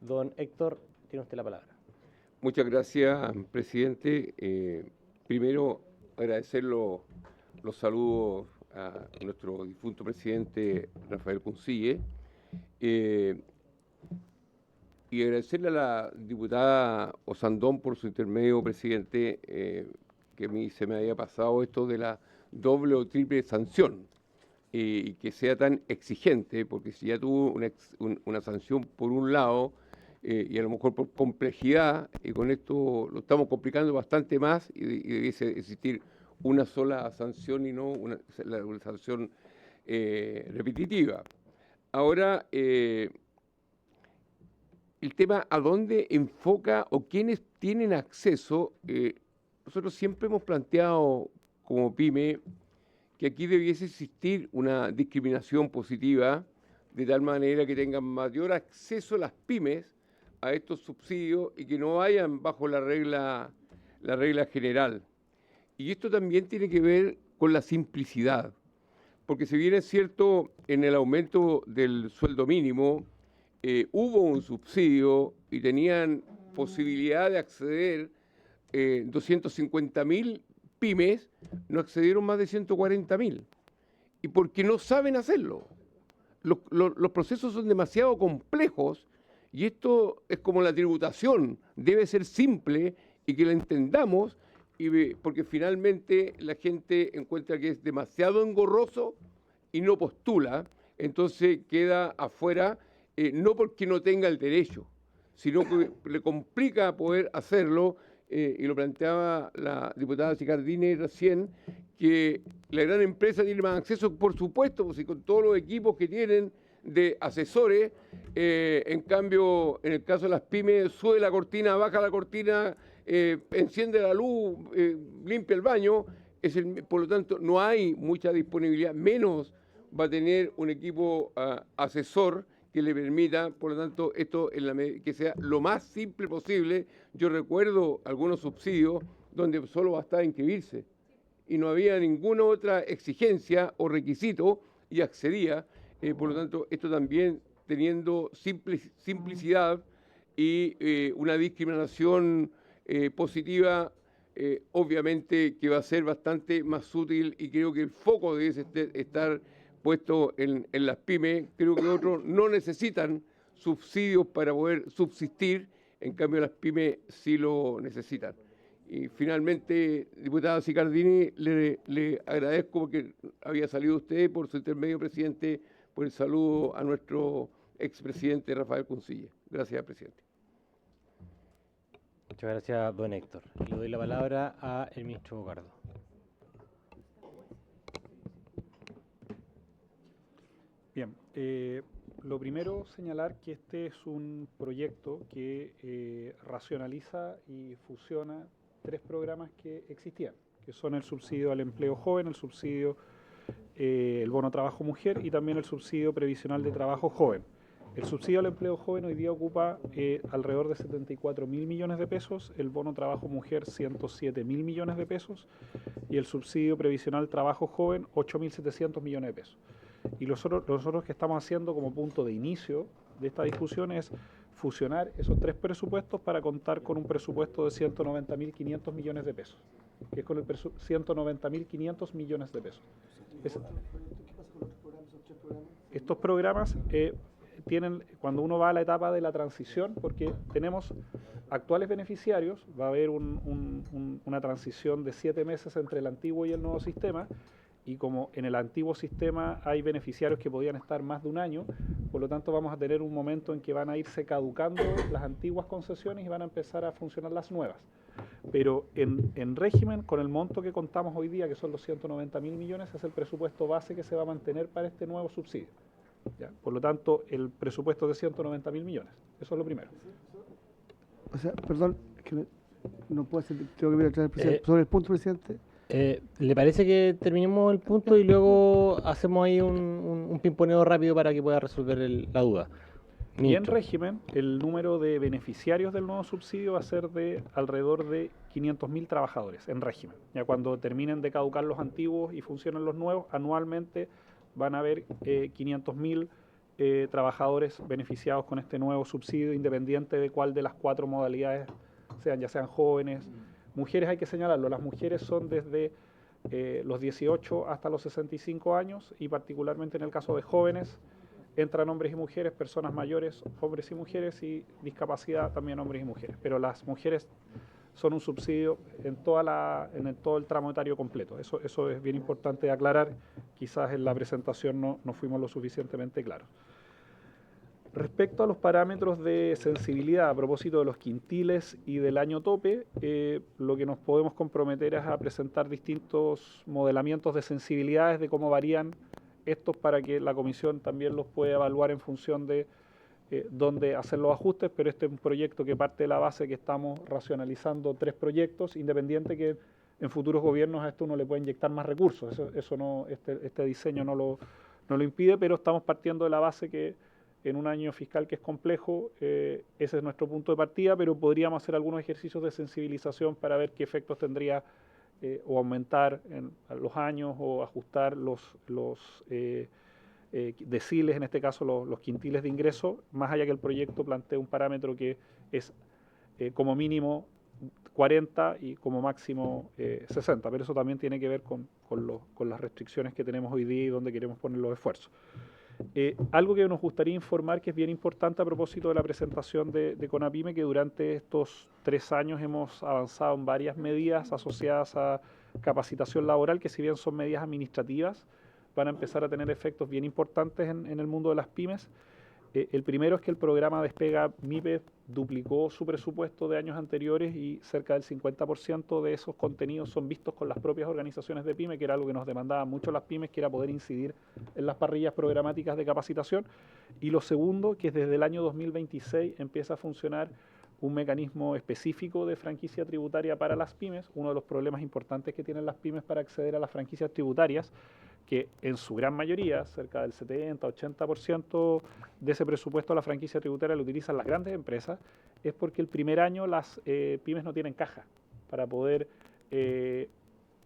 Speaker 1: don Héctor, tiene usted la palabra.
Speaker 8: Muchas gracias, presidente. Primero, agradecer los saludos a nuestro difunto presidente Rafael Puncille y agradecerle a la diputada Osandón por su intermedio, presidente, que a mí se me había pasado esto de la doble o triple sanción y que sea tan exigente, porque si ya tuvo una sanción por un lado, y a lo mejor por complejidad, y con esto lo estamos complicando bastante más, y debiese existir una sola sanción y no una sanción repetitiva. Ahora, el tema a dónde enfoca o quiénes tienen acceso, nosotros siempre hemos planteado como PYME que aquí debiese existir una discriminación positiva, de tal manera que tengan mayor acceso las pymes a estos subsidios y que no vayan bajo la regla general. Y esto también tiene que ver con la simplicidad, porque si bien es cierto, en el aumento del sueldo mínimo hubo un subsidio y tenían posibilidad de acceder 250.000 pymes, no accedieron más de 140.000. Y porque no saben hacerlo. Los procesos son demasiado complejos y esto es como la tributación, debe ser simple y que la entendamos, porque finalmente la gente encuentra que es demasiado engorroso y no postula, entonces queda afuera, no porque no tenga el derecho, sino que le complica poder hacerlo, y lo planteaba la diputada Sicardini recién, que la gran empresa tiene más acceso, por supuesto, pues, y con todos los equipos que tienen de asesores, en cambio, en el caso de las pymes, sube la cortina, baja la cortina, enciende la luz, limpia el baño, por lo tanto, no hay mucha disponibilidad, menos va a tener un equipo asesor que le permita, por lo tanto, esto que sea lo más simple posible. Yo recuerdo algunos subsidios donde solo bastaba inscribirse y no había ninguna otra exigencia o requisito y accedía. Por lo tanto, esto también teniendo simplicidad y una discriminación positiva, obviamente que va a ser bastante más útil, y creo que el foco debe estar puesto en las pymes. Creo que otros no necesitan subsidios para poder subsistir, en cambio las pymes sí lo necesitan. Y finalmente, diputada Sicardini, le agradezco porque había salido usted por su intermedio, presidente, por el saludo a nuestro expresidente Rafael Cuncilla. Gracias, presidente.
Speaker 1: Muchas gracias, don Héctor. Le doy la palabra al ministro Bocardo.
Speaker 7: Bien, lo primero, señalar que este es un proyecto que racionaliza y fusiona 3 programas que existían, que son el subsidio al empleo joven, el subsidio, el bono trabajo mujer y también el subsidio previsional de trabajo joven. El subsidio al empleo joven hoy día ocupa alrededor de 74.000 millones de pesos, el bono trabajo mujer 107.000 millones de pesos y el subsidio previsional trabajo joven 8.700 millones de pesos. Y nosotros que estamos haciendo como punto de inicio de esta discusión es fusionar esos 3 presupuestos para contar con un presupuesto de 190.500 millones de pesos, que es con el 190.500 millones de pesos. Estos programas tienen, cuando uno va a la etapa de la transición, porque tenemos actuales beneficiarios, va a haber una transición de 7 meses entre el antiguo y el nuevo sistema, y como en el antiguo sistema hay beneficiarios que podían estar más de un año, por lo tanto vamos a tener un momento en que van a irse caducando las antiguas concesiones y van a empezar a funcionar las nuevas. Pero en régimen, con el monto que contamos hoy día, que son los 190.000 millones, es el presupuesto base que se va a mantener para este nuevo subsidio. ¿Ya? Por lo tanto, el presupuesto es de 190.000 millones. Eso es lo primero.
Speaker 13: O sea, perdón, es que no puedo hacer, tengo que ver otra vez, presidente. Sobre el punto, presidente.
Speaker 1: ¿Le parece que terminemos el punto y luego hacemos ahí un pimponeo rápido para que pueda resolver la duda?
Speaker 7: Y en régimen, el número de beneficiarios del nuevo subsidio va a ser de alrededor de 500.000 trabajadores en régimen. Ya cuando terminen de caducar los antiguos y funcionen los nuevos, anualmente van a haber 500.000 trabajadores beneficiados con este nuevo subsidio, independiente de cuál de las 4 modalidades sean, ya sean jóvenes. Mujeres hay que señalarlo, las mujeres son desde los 18 hasta los 65 años y particularmente en el caso de jóvenes entran hombres y mujeres, personas mayores, hombres y mujeres, y discapacidad también hombres y mujeres. Pero las mujeres son un subsidio en todo el tramo etario completo. Eso es bien importante aclarar. Quizás en la presentación no fuimos lo suficientemente claros. Respecto a los parámetros de sensibilidad, a propósito de los quintiles y del año tope, lo que nos podemos comprometer es a presentar distintos modelamientos de sensibilidades de cómo varían estos para que la comisión también los pueda evaluar en función de dónde hacer los ajustes, pero este es un proyecto que parte de la base que estamos racionalizando 3 proyectos, independiente que en futuros gobiernos a esto uno le puede inyectar más recursos, eso no, este diseño no lo impide, pero estamos partiendo de la base que en un año fiscal que es complejo, ese es nuestro punto de partida, pero podríamos hacer algunos ejercicios de sensibilización para ver qué efectos tendría o aumentar en los años o ajustar los deciles, en este caso los quintiles de ingreso, más allá que el proyecto plantee un parámetro que es como mínimo 40 y como máximo 60, pero eso también tiene que ver con las restricciones que tenemos hoy día y donde queremos poner los esfuerzos. Algo que nos gustaría informar que es bien importante a propósito de la presentación de CONAPYME, que durante estos 3 años hemos avanzado en varias medidas asociadas a capacitación laboral, que si bien son medidas administrativas, van a empezar a tener efectos bien importantes en el mundo de las pymes. El primero es que el programa Despega MIPE duplicó su presupuesto de años anteriores y cerca del 50% de esos contenidos son vistos con las propias organizaciones de pyme, que era algo que nos demandaban mucho las pymes, que era poder incidir en las parrillas programáticas de capacitación. Y lo segundo, que desde el año 2026 empieza a funcionar un mecanismo específico de franquicia tributaria para las pymes. Uno de los problemas importantes que tienen las pymes para acceder a las franquicias tributarias, que en su gran mayoría, cerca del 70-80% de ese presupuesto a la franquicia tributaria lo utilizan las grandes empresas, es porque el primer año las pymes no tienen caja para poder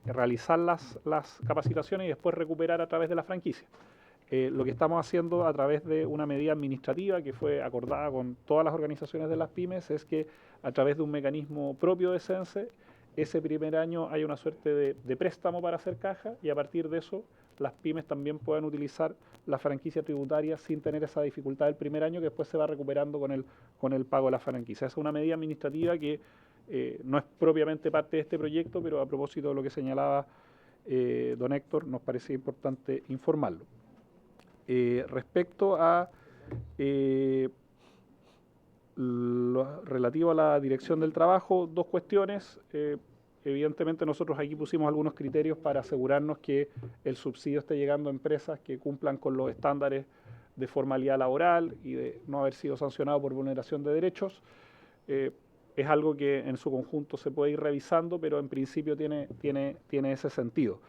Speaker 7: realizar las capacitaciones y después recuperar a través de la franquicia. Lo que estamos haciendo a través de una medida administrativa que fue acordada con todas las organizaciones de las pymes es que a través de un mecanismo propio de CENSE, ese primer año hay una suerte de préstamo para hacer caja y a partir de eso las pymes también puedan utilizar la franquicia tributaria sin tener esa dificultad del primer año que después se va recuperando con el pago de la franquicia. Esa es una medida administrativa que no es propiamente parte de este proyecto, pero a propósito de lo que señalaba don Héctor, nos parece importante informarlo. Respecto a lo relativo a la dirección del trabajo, 2 cuestiones. Evidentemente nosotros aquí pusimos algunos criterios para asegurarnos que el subsidio esté llegando a empresas que cumplan con los estándares de formalidad laboral y de no haber sido sancionado por vulneración de derechos. Es algo que en su conjunto se puede ir revisando, pero en principio tiene ese sentido.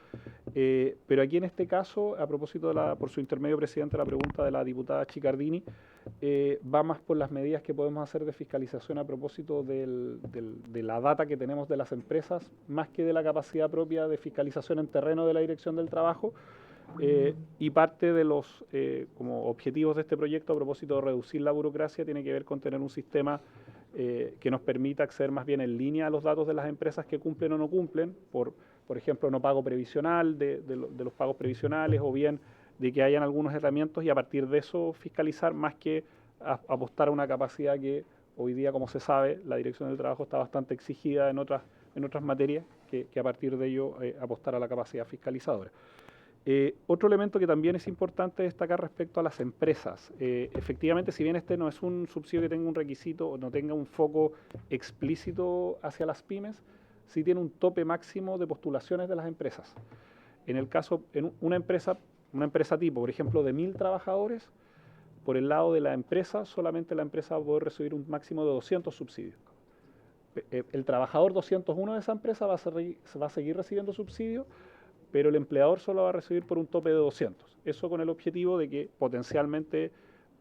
Speaker 7: Pero aquí en este caso, a propósito por su intermedio, presidente, la pregunta de la diputada Chicardini, va más por las medidas que podemos hacer de fiscalización a propósito de la data que tenemos de las empresas, más que de la capacidad propia de fiscalización en terreno de la Dirección del Trabajo. Y parte de los como objetivos de este proyecto a propósito de reducir la burocracia tiene que ver con tener un sistema que nos permita acceder más bien en línea a los datos de las empresas que cumplen o no cumplen, por ejemplo, no pago previsional, de los pagos previsionales, o bien de que hayan algunos herramientas y a partir de eso fiscalizar, más que apostar a una capacidad que hoy día, como se sabe, la Dirección del Trabajo está bastante exigida en otras materias, que a partir de ello apostar a la capacidad fiscalizadora. Otro elemento que también es importante destacar respecto a las empresas. Efectivamente, si bien este no es un subsidio que tenga un requisito o no tenga un foco explícito hacia las pymes, sí tiene un tope máximo de postulaciones de las empresas. En el caso, en una empresa tipo, por ejemplo, de 1000 trabajadores, por el lado de la empresa, solamente la empresa va a poder recibir un máximo de 200 subsidios. El trabajador 201 de esa empresa va a seguir recibiendo subsidios, pero el empleador solo va a recibir por un tope de 200. Eso con el objetivo de que potencialmente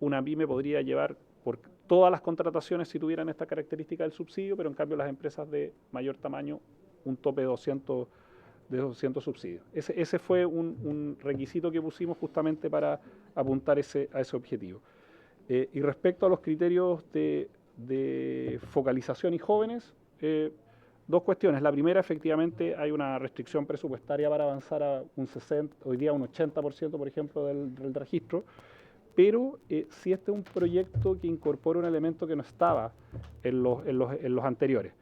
Speaker 7: una pyme podría llevar por todas las contrataciones si tuvieran esta característica del subsidio, pero en cambio las empresas de mayor tamaño un tope de 200 subsidios. Ese fue un requisito que pusimos justamente para apuntar a ese objetivo. Y respecto a los criterios de focalización y jóvenes, 2 cuestiones. La primera, efectivamente, hay una restricción presupuestaria para avanzar a un 60, hoy día un 80%, por ejemplo, del registro, pero si este es un proyecto que incorpora un elemento que no estaba en los anteriores.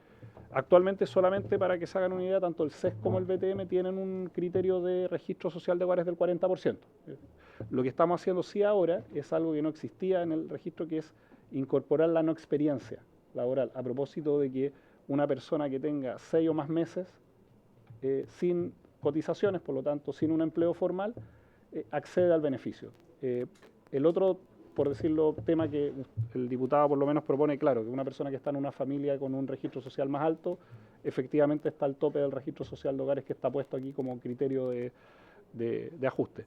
Speaker 7: Actualmente, solamente para que se hagan una idea, tanto el CES como el BTM tienen un criterio de registro social de hogares del 40%. Lo que estamos haciendo sí ahora es algo que no existía en el registro, que es incorporar la no experiencia laboral, a propósito de que una persona que tenga 6 o más meses sin cotizaciones, por lo tanto sin un empleo formal, accede al beneficio. El otro, por decirlo, tema que el diputado por lo menos propone, claro, que una persona que está en una familia con un registro social más alto, efectivamente está al tope del registro social de hogares que está puesto aquí como criterio de ajuste.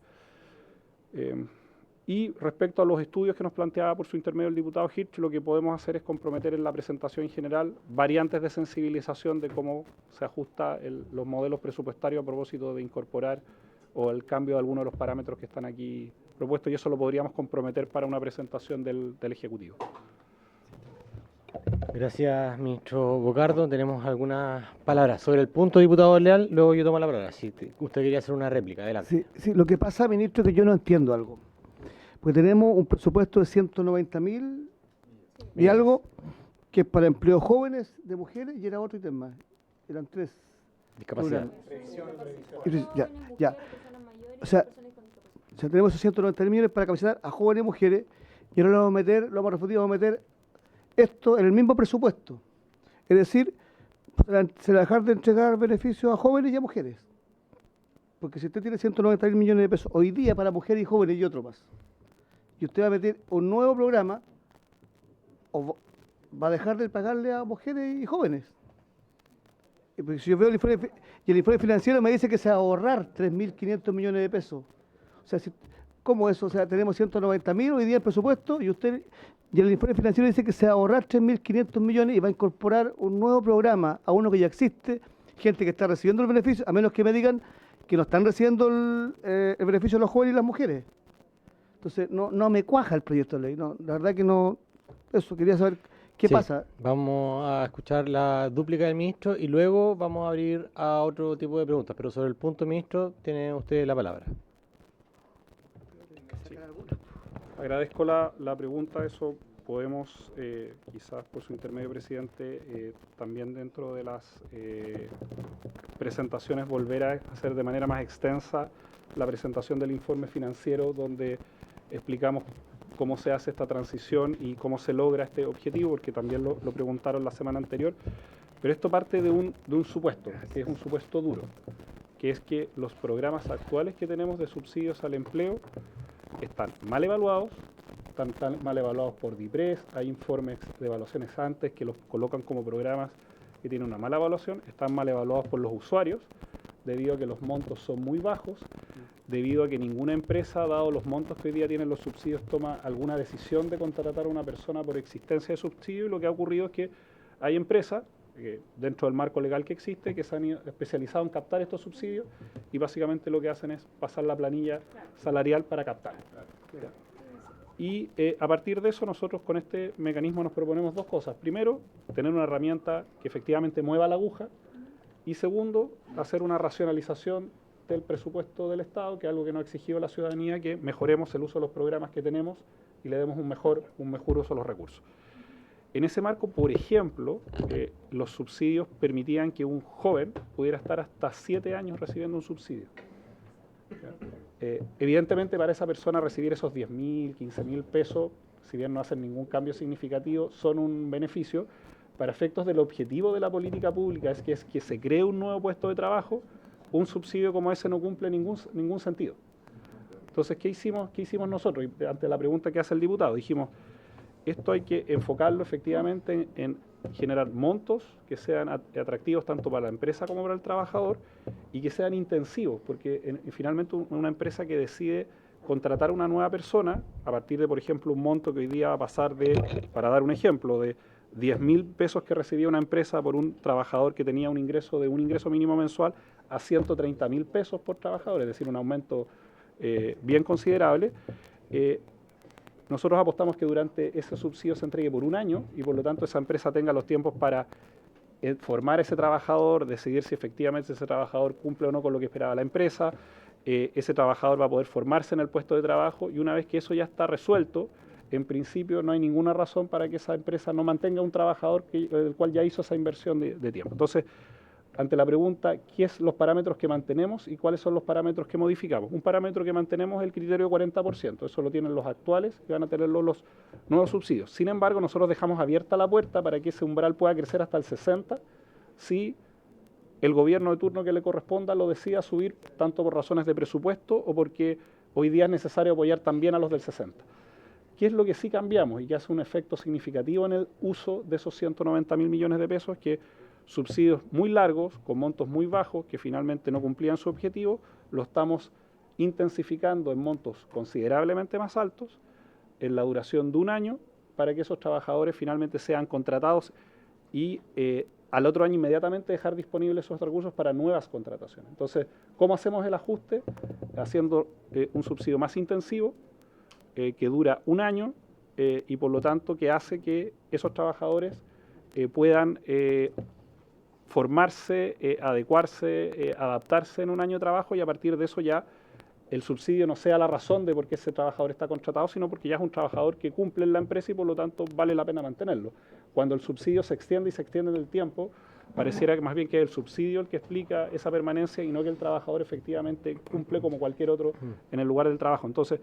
Speaker 7: Y respecto a los estudios que nos planteaba por su intermedio el diputado Hirsch, lo que podemos hacer es comprometer en la presentación en general variantes de sensibilización de cómo se ajusta los modelos presupuestarios a propósito de incorporar o el cambio de algunos de los parámetros que están aquí propuestos, y eso lo podríamos comprometer para una presentación del Ejecutivo.
Speaker 1: Gracias, ministro Bocardo. Tenemos algunas palabras sobre el punto, diputado Leal, luego yo tomo la palabra. Si usted quería hacer una réplica, adelante.
Speaker 13: Sí, lo que pasa, ministro, es que yo no entiendo algo. Porque tenemos un presupuesto de 190.000 y algo que es para empleos jóvenes de mujeres, y era otro ítem más. Eran 3.
Speaker 1: Discapacidad.
Speaker 13: Ya. O sea, tenemos esos 190.000 millones para capacitar a jóvenes y mujeres, y ahora lo vamos a meter esto en el mismo presupuesto. Es decir, se va a dejar de entregar beneficios a jóvenes y a mujeres. Porque si usted tiene 190.000 millones de pesos hoy día para mujeres y jóvenes y otro más, y usted va a meter un nuevo programa, o va a dejar de pagarle a mujeres y jóvenes. Porque si yo veo el informe financiero me dice que se va a ahorrar 3.500 millones de pesos. O sea, ¿cómo eso? O sea, tenemos 190.000 hoy día el presupuesto y el informe financiero dice que se va a ahorrar 3.500 millones y va a incorporar un nuevo programa a uno que ya existe, gente que está recibiendo el beneficio, a menos que me digan que no están recibiendo el beneficio los jóvenes y las mujeres. Entonces, no me cuaja el proyecto de ley. No, la verdad que no. Eso, quería saber qué pasa.
Speaker 1: Vamos a escuchar la dúplica del ministro y luego vamos a abrir a otro tipo de preguntas. Pero sobre el punto, ministro, tiene usted la palabra.
Speaker 7: Sí. Agradezco la pregunta. Eso podemos, quizás por su intermedio, presidente, también dentro de las presentaciones volver a hacer de manera más extensa la presentación del informe financiero, donde explicamos cómo se hace esta transición y cómo se logra este objetivo, porque también lo preguntaron la semana anterior. Pero esto parte de un supuesto, que es un supuesto duro, que es que los programas actuales que tenemos de subsidios al empleo están mal evaluados, están tan mal evaluados por DIPRES, hay informes de evaluaciones antes que los colocan como programas que tienen una mala evaluación, están mal evaluados por los usuarios, debido a que los montos son muy bajos, debido a que ninguna empresa, dado los montos que hoy día tienen los subsidios, toma alguna decisión de contratar a una persona por existencia de subsidio, y lo que ha ocurrido es que hay empresas, dentro del marco legal que existe, que se han especializado en captar estos subsidios, y básicamente lo que hacen es pasar la planilla salarial para captar. Y a partir de eso nosotros con este mecanismo nos proponemos dos cosas. Primero, tener una herramienta que efectivamente mueva la aguja, y segundo, hacer una racionalización del presupuesto del Estado, que es algo que nos ha exigido la ciudadanía, que mejoremos el uso de los programas que tenemos y le demos un mejor uso a los recursos. En ese marco, por ejemplo, los subsidios permitían que un joven pudiera estar hasta 7 años recibiendo un subsidio. Evidentemente, para esa persona recibir esos 10.000, 15.000 pesos, si bien no hacen ningún cambio significativo, son un beneficio. Para efectos del objetivo de la política pública, es que se cree un nuevo puesto de trabajo, un subsidio como ese no cumple ningún sentido. Entonces, ¿qué hicimos nosotros? Y ante la pregunta que hace el diputado, dijimos, esto hay que enfocarlo efectivamente en generar montos que sean atractivos tanto para la empresa como para el trabajador, y que sean intensivos, porque finalmente una empresa que decide contratar a una nueva persona, a partir de, por ejemplo, un monto que hoy día va a pasar para dar un ejemplo, de 10.000 pesos que recibía una empresa por un trabajador que tenía un ingreso mínimo mensual, a 130.000 pesos por trabajador, es decir, un aumento bien considerable. Nosotros apostamos que durante ese subsidio se entregue por un año, y por lo tanto esa empresa tenga los tiempos para formar a ese trabajador, decidir si efectivamente ese trabajador cumple o no con lo que esperaba la empresa. Ese trabajador va a poder formarse en el puesto de trabajo, y una vez que eso ya está resuelto, en principio no hay ninguna razón para que esa empresa no mantenga un trabajador el cual ya hizo esa inversión de tiempo. Entonces, ante la pregunta, ¿qué son los parámetros que mantenemos y cuáles son los parámetros que modificamos? Un parámetro que mantenemos es el criterio de 40%, eso lo tienen los actuales y van a tenerlo los nuevos subsidios. Sin embargo, nosotros dejamos abierta la puerta para que ese umbral pueda crecer hasta el 60% si el gobierno de turno que le corresponda lo decida subir, tanto por razones de presupuesto o porque hoy día es necesario apoyar también a los del 60%. ¿Qué es lo que sí cambiamos y que hace un efecto significativo en el uso de esos 190.000 millones de pesos? Que subsidios muy largos, con montos muy bajos, que finalmente no cumplían su objetivo, lo estamos intensificando en montos considerablemente más altos, en la duración de un año, para que esos trabajadores finalmente sean contratados y al otro año inmediatamente dejar disponibles esos recursos para nuevas contrataciones. Entonces, ¿cómo hacemos el ajuste? Haciendo un subsidio más intensivo, que dura un año y por lo tanto que hace que esos trabajadores puedan formarse, adecuarse, adaptarse en un año de trabajo, y a partir de eso ya el subsidio no sea la razón de por qué ese trabajador está contratado, sino porque ya es un trabajador que cumple en la empresa y por lo tanto vale la pena mantenerlo. Cuando el subsidio se extiende y se extiende en el tiempo, pareciera que más bien que es el subsidio el que explica esa permanencia y no que el trabajador efectivamente cumple como cualquier otro en el lugar del trabajo. Entonces,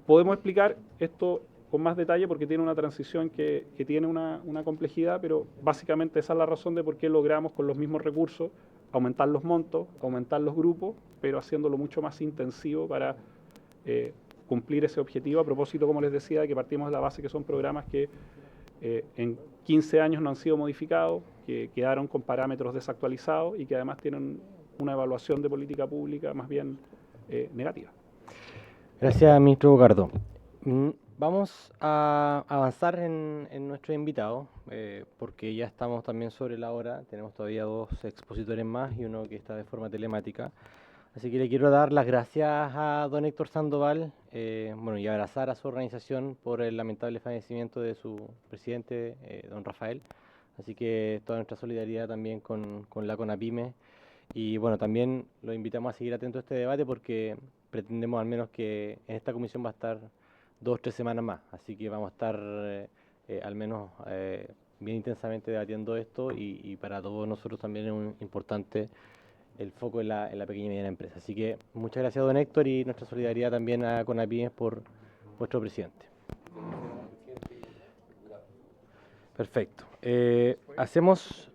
Speaker 7: podemos explicar esto con más detalle porque tiene una transición que tiene una complejidad, pero básicamente esa es la razón de por qué logramos con los mismos recursos aumentar los montos, aumentar los grupos, pero haciéndolo mucho más intensivo para cumplir ese objetivo. A propósito, como les decía, de que partimos de la base que son programas que en 15 años no han sido modificados, que quedaron con parámetros desactualizados y que además tienen una evaluación de política pública más bien negativa.
Speaker 1: Gracias, ministro Bocardo. Vamos a avanzar en nuestro invitado, porque ya estamos también sobre la hora. Tenemos todavía 2 expositores más y uno que está de forma telemática. Así que le quiero dar las gracias a don Héctor Sandoval, y abrazar a su organización por el lamentable fallecimiento de su presidente, don Rafael. Así que toda nuestra solidaridad también con la CONAPYME. Y bueno, también lo invitamos a seguir atento a este debate porque pretendemos al menos que en esta comisión va a estar 2 o 3 semanas más. Así que vamos a estar al menos bien intensamente debatiendo esto y para todos nosotros también es importante el foco en la pequeña y mediana empresa. Así que muchas gracias, don Héctor, y nuestra solidaridad también a CONAPYME por vuestro presidente. Perfecto. Hacemos...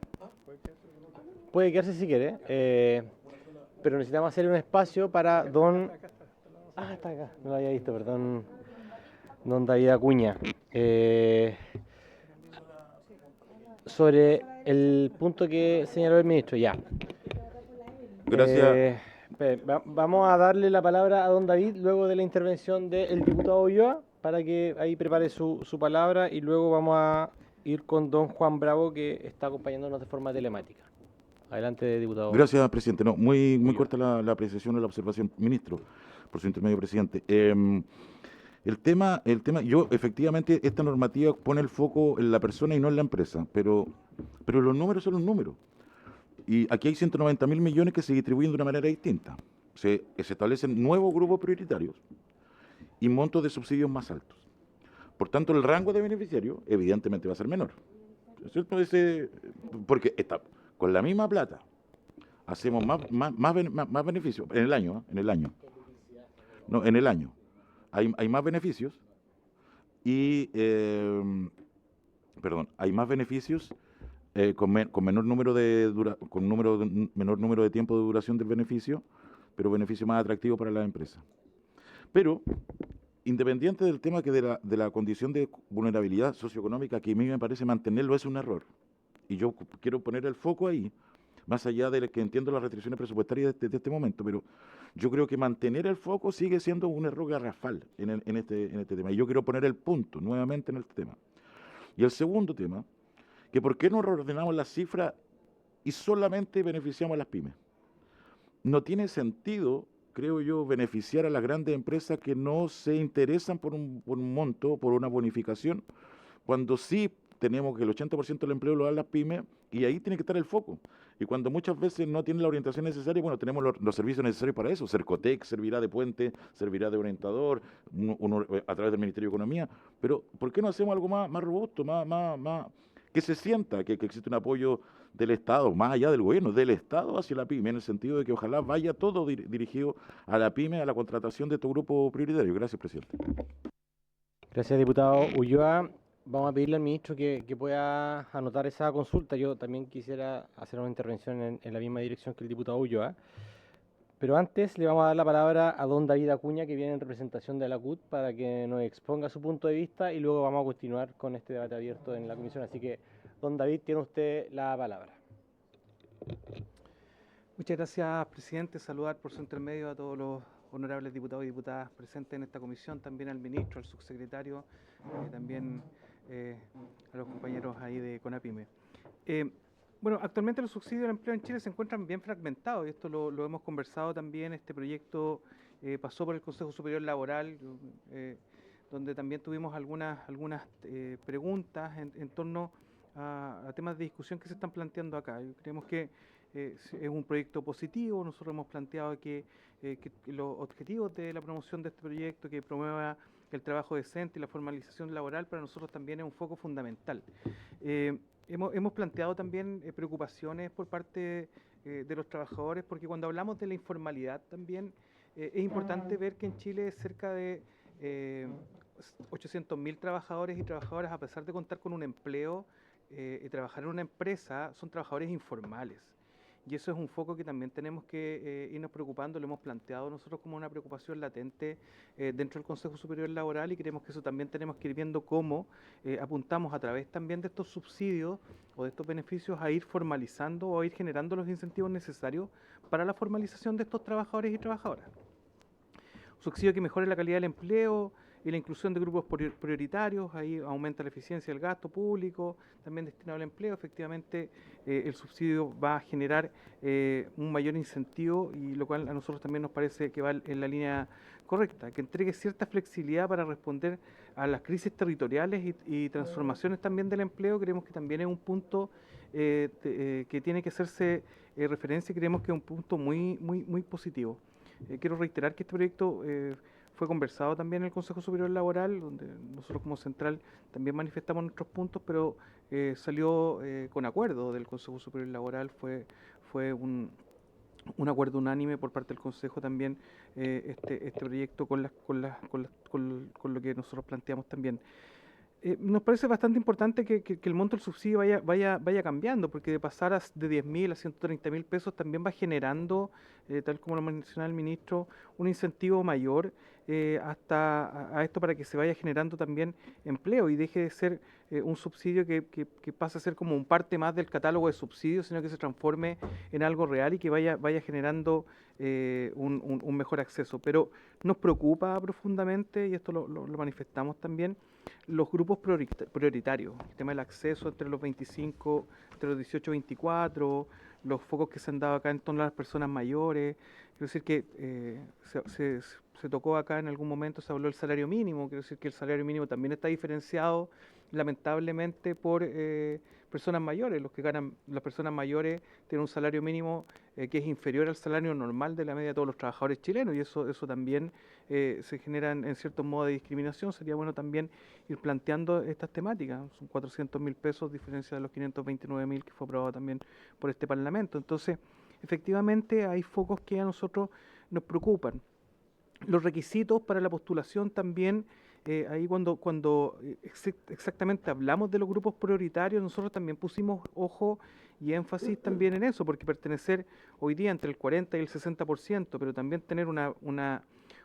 Speaker 1: Puede quedarse si quiere, pero necesitamos hacer un espacio para don... Ah, está acá, no lo había visto, perdón. Don David Acuña. Sobre el punto que señaló el ministro, ya.
Speaker 10: Gracias.
Speaker 1: Vamos a darle la palabra a don David luego de la intervención del diputado Ulloa para que ahí prepare su palabra, y luego vamos a ir con don Juan Bravo, que está acompañándonos de forma telemática. Adelante, diputado.
Speaker 10: Gracias, presidente. No, muy corta la apreciación y la observación, ministro, por su intermedio, presidente. El tema, yo efectivamente esta normativa pone el foco en la persona y no en la empresa, pero los números son los números. Y aquí hay 190.000 millones que se distribuyen de una manera distinta. Se establecen nuevos grupos prioritarios y montos de subsidios más altos. Por tanto, el rango de beneficiarios evidentemente va a ser menor. ¿Cierto? Porque con la misma plata hacemos más beneficios en el año. No, en el año. Hay más beneficios y, hay más beneficios con menor número menor número de tiempo de duración del beneficio, pero beneficio más atractivo para la empresa. Pero, independiente del tema que de la condición de vulnerabilidad socioeconómica, que a mí me parece mantenerlo es un error, y yo quiero poner el foco ahí, más allá de que entiendo las restricciones presupuestarias de este momento, pero yo creo que mantener el foco sigue siendo un error garrafal en este tema, y yo quiero poner el punto nuevamente en este tema. Y el segundo tema, que por qué no reordenamos las cifras y solamente beneficiamos a las pymes. No tiene sentido, creo yo, beneficiar a las grandes empresas que no se interesan por un monto, por una bonificación, cuando sí tenemos que el 80% del empleo lo dan las pymes, y ahí tiene que estar el foco. Y cuando muchas veces no tienen la orientación necesaria, bueno, tenemos los servicios necesarios para eso. Cercotec servirá de puente, servirá de orientador, uno a través del Ministerio de Economía, pero ¿por qué no hacemos algo más robusto, más que se sienta que existe un apoyo del Estado, más allá del gobierno, del Estado hacia la pyme, en el sentido de que ojalá vaya todo dirigido a la pyme, a la contratación de estos grupos prioritarios. Gracias, presidente.
Speaker 1: Gracias, diputado Ulloa. Vamos a pedirle al ministro que pueda anotar esa consulta. Yo también quisiera hacer una intervención en la misma dirección que el diputado Ulloa. Pero antes le vamos a dar la palabra a don David Acuña, que viene en representación de la CUT, para que nos exponga su punto de vista y luego vamos a continuar con este debate abierto en la comisión. Así que, don David, tiene usted la palabra.
Speaker 14: Muchas gracias, presidente. Saludar por su intermedio a todos los honorables diputados y diputadas presentes en esta comisión, también al ministro, al subsecretario, también a los compañeros ahí de CONAPYME. Bueno, actualmente los subsidios al empleo en Chile se encuentran bien fragmentados y esto lo hemos conversado también. Este proyecto pasó por el Consejo Superior Laboral, donde también tuvimos algunas preguntas en torno a temas de discusión que se están planteando acá. Creemos que es un proyecto positivo. Nosotros hemos planteado que los objetivos de la promoción de este proyecto, que promueva el trabajo decente y la formalización laboral, para nosotros también es un foco fundamental. Hemos planteado también preocupaciones por parte de los trabajadores, porque cuando hablamos de la informalidad también es importante ver que en Chile cerca de 800.000 trabajadores y trabajadoras, a pesar de contar con un empleo y trabajar en una empresa, son trabajadores informales. Y eso es un foco que también tenemos que irnos preocupando, lo hemos planteado nosotros como una preocupación latente dentro del Consejo Superior Laboral, y creemos que eso también tenemos que ir viendo cómo apuntamos a través también de estos subsidios o de estos beneficios a ir formalizando o a ir generando los incentivos necesarios para la formalización de estos trabajadores y trabajadoras. Un subsidio que mejore la calidad del empleo y la inclusión de grupos prioritarios, ahí aumenta la eficiencia del gasto público, también destinado al empleo. Efectivamente, el subsidio va a generar un mayor incentivo, y lo cual a nosotros también nos parece que va en la línea correcta, que entregue cierta flexibilidad para responder a las crisis territoriales y transformaciones también del empleo. Creemos que también es un punto que tiene que hacerse referencia, y creemos que es un punto muy positivo. Quiero reiterar que este proyecto fue conversado también en el Consejo Superior Laboral, donde nosotros como central también manifestamos nuestros puntos, pero salió con acuerdo del Consejo Superior Laboral. Fue un acuerdo unánime por parte del Consejo también este proyecto con lo que nosotros planteamos también. Nos parece bastante importante que el monto del subsidio vaya cambiando, porque de pasar de 10.000 a 130.000 pesos también va generando, tal como lo mencionaba el ministro, un incentivo mayor hasta a esto, para que se vaya generando también empleo y deje de ser un subsidio que pase a ser como un parte más del catálogo de subsidios, sino que se transforme en algo real y que vaya generando un mejor acceso. Pero nos preocupa profundamente, y esto lo manifestamos también, los grupos prioritarios, el tema del acceso entre los 25, entre los 18 y 24, los focos que se han dado acá en torno a las personas mayores. Quiero decir que se tocó acá en algún momento, se habló del salario mínimo. Quiero decir que el salario mínimo también está diferenciado lamentablemente por personas mayores. Las personas mayores tienen un salario mínimo que es inferior al salario normal de la media de todos los trabajadores chilenos, y eso también se genera en cierto modo de discriminación. Sería bueno también ir planteando estas temáticas. Son 400.000 pesos, diferencia de los 529.000 que fue aprobado también por este Parlamento. Entonces, efectivamente hay focos que a nosotros nos preocupan. Los requisitos para la postulación también, ahí cuando exactamente hablamos de los grupos prioritarios, nosotros también pusimos ojo y énfasis también en eso, porque pertenecer hoy día entre el 40 y el 60%, pero también tener una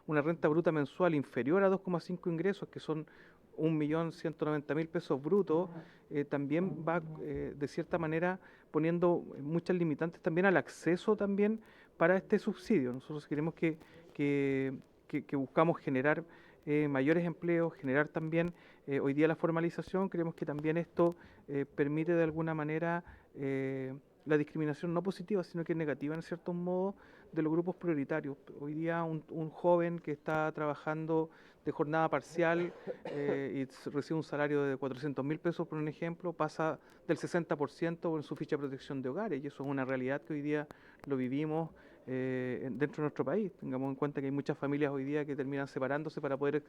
Speaker 14: renta bruta mensual inferior a 2,5 ingresos, que son 1.190.000 pesos brutos, también va de cierta manera poniendo muchas limitantes también al acceso también para este subsidio. Nosotros queremos que buscamos generar mayores empleos, generar también hoy día la formalización. Creemos que también esto permite de alguna manera la discriminación no positiva, sino que negativa en cierto modo de los grupos prioritarios. Hoy día un joven que está trabajando de jornada parcial y recibe un salario de 400.000 pesos, por un ejemplo, pasa del 60% en su ficha de protección de hogares, y eso es una realidad que hoy día lo vivimos dentro de nuestro país. Tengamos en cuenta que hay muchas familias hoy día que terminan separándose para poder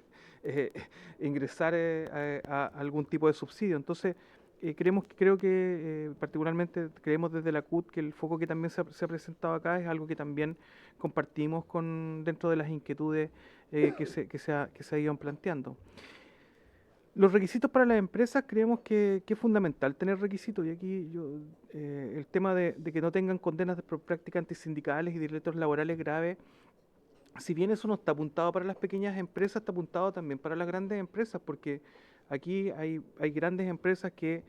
Speaker 14: ingresar a algún tipo de subsidio. Entonces, creo que particularmente creemos desde la CUT que el foco que también se ha presentado acá es algo que también compartimos dentro de las inquietudes que se iban planteando. Los requisitos para las empresas creemos que es fundamental tener requisitos, y aquí el tema de que no tengan condenas por prácticas antisindicales y delitos laborales graves, si bien eso no está apuntado para las pequeñas empresas, está apuntado también para las grandes empresas, porque aquí hay grandes empresas que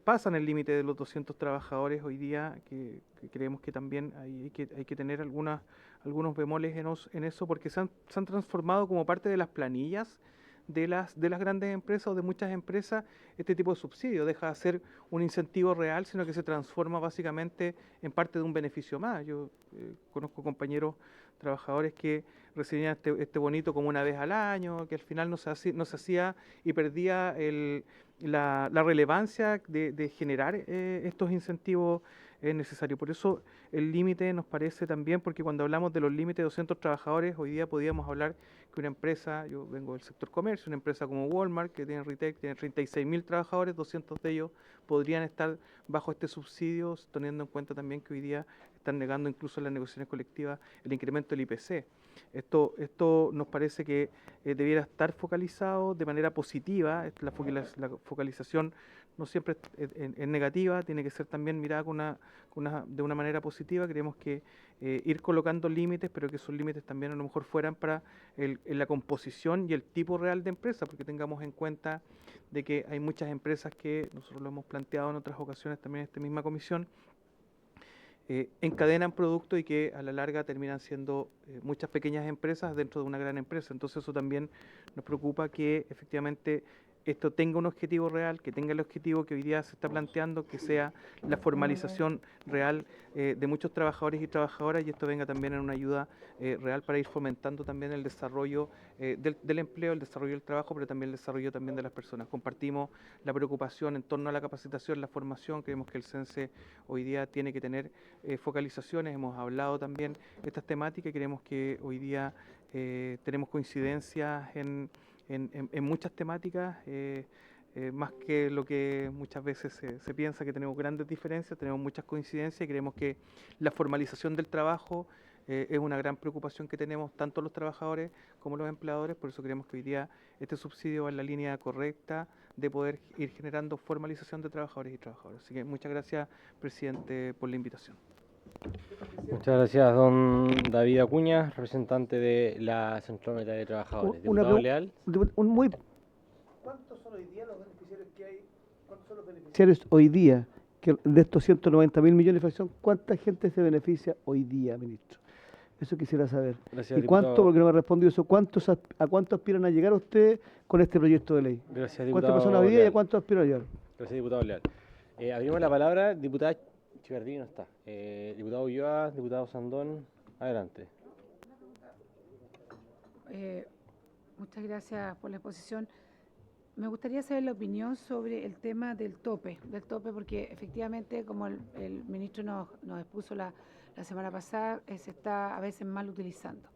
Speaker 14: pasan el límite de los 200 trabajadores hoy día, que creemos que también hay que tener algunos bemoles en eso, porque se han transformado como parte de las planillas de las grandes empresas o de muchas empresas. Este tipo de subsidio deja de ser un incentivo real, sino que se transforma básicamente en parte de un beneficio más. Yo conozco compañeros trabajadores que recibían este bonito como una vez al año, que al final no se hacía y perdía la relevancia de generar estos incentivos necesarios. Por eso el límite nos parece también, porque cuando hablamos de los límites de 200 trabajadores, hoy día podíamos hablar que una empresa, yo vengo del sector comercio, una empresa como Walmart, que tiene retail, tiene 36.000 trabajadores, 200 de ellos podrían estar bajo este subsidio, teniendo en cuenta también que hoy día están negando incluso en las negociaciones colectivas el incremento del IPC. Esto nos parece que debiera estar focalizado de manera positiva. La focalización no siempre es negativa, tiene que ser también mirada de una manera positiva. Creemos que ir colocando límites, pero que esos límites también a lo mejor fueran para la composición y el tipo real de empresa, porque tengamos en cuenta de que hay muchas empresas que nosotros lo hemos planteado en otras ocasiones también en esta misma comisión, encadenan productos y que a la larga terminan siendo muchas pequeñas empresas dentro de una gran empresa. Entonces eso también nos preocupa, que efectivamente esto tenga un objetivo real, que tenga el objetivo que hoy día se está planteando, que sea la formalización real de muchos trabajadores y trabajadoras, y esto venga también en una ayuda real para ir fomentando también el desarrollo del empleo, el desarrollo del trabajo, pero también el desarrollo también de las personas. Compartimos la preocupación en torno a la capacitación, la formación. Creemos que el CENSE hoy día tiene que tener focalizaciones. Hemos hablado también de estas temáticas y creemos que hoy día tenemos coincidencias en muchas temáticas, más que lo que muchas veces se piensa, que tenemos grandes diferencias, tenemos muchas coincidencias, y creemos que la formalización del trabajo es una gran preocupación que tenemos tanto los trabajadores como los empleadores. Por eso creemos que hoy día este subsidio va en la línea correcta de poder ir generando formalización de trabajadores y trabajadoras. Así que muchas gracias, presidente, por la invitación.
Speaker 1: Muchas gracias, don David Acuña, representante de la Central Unitaria de Trabajadores. Diputado Leal.
Speaker 13: ¿Cuántos son hoy día los beneficiarios que hay? ¿Cuántos son los beneficiarios hoy día que de estos 190.000 millones de fracción? ¿Cuánta gente se beneficia hoy día, ministro? Eso quisiera saber.
Speaker 1: Gracias,
Speaker 13: ¿Y cuánto, porque no me respondió eso, a cuánto aspiran a llegar ustedes con este proyecto de ley?
Speaker 1: Gracias, diputado.
Speaker 13: ¿Cuántas personas hoy día y a cuánto aspiran a llegar?
Speaker 1: Gracias, diputado Leal. Abrimos la palabra, diputada Chicardini no está. Diputado Ulloa, diputado Sandón, adelante.
Speaker 9: Muchas gracias por la exposición. Me gustaría saber la opinión sobre el tema del tope, porque efectivamente, como el ministro nos expuso la semana pasada, se está a veces mal utilizando.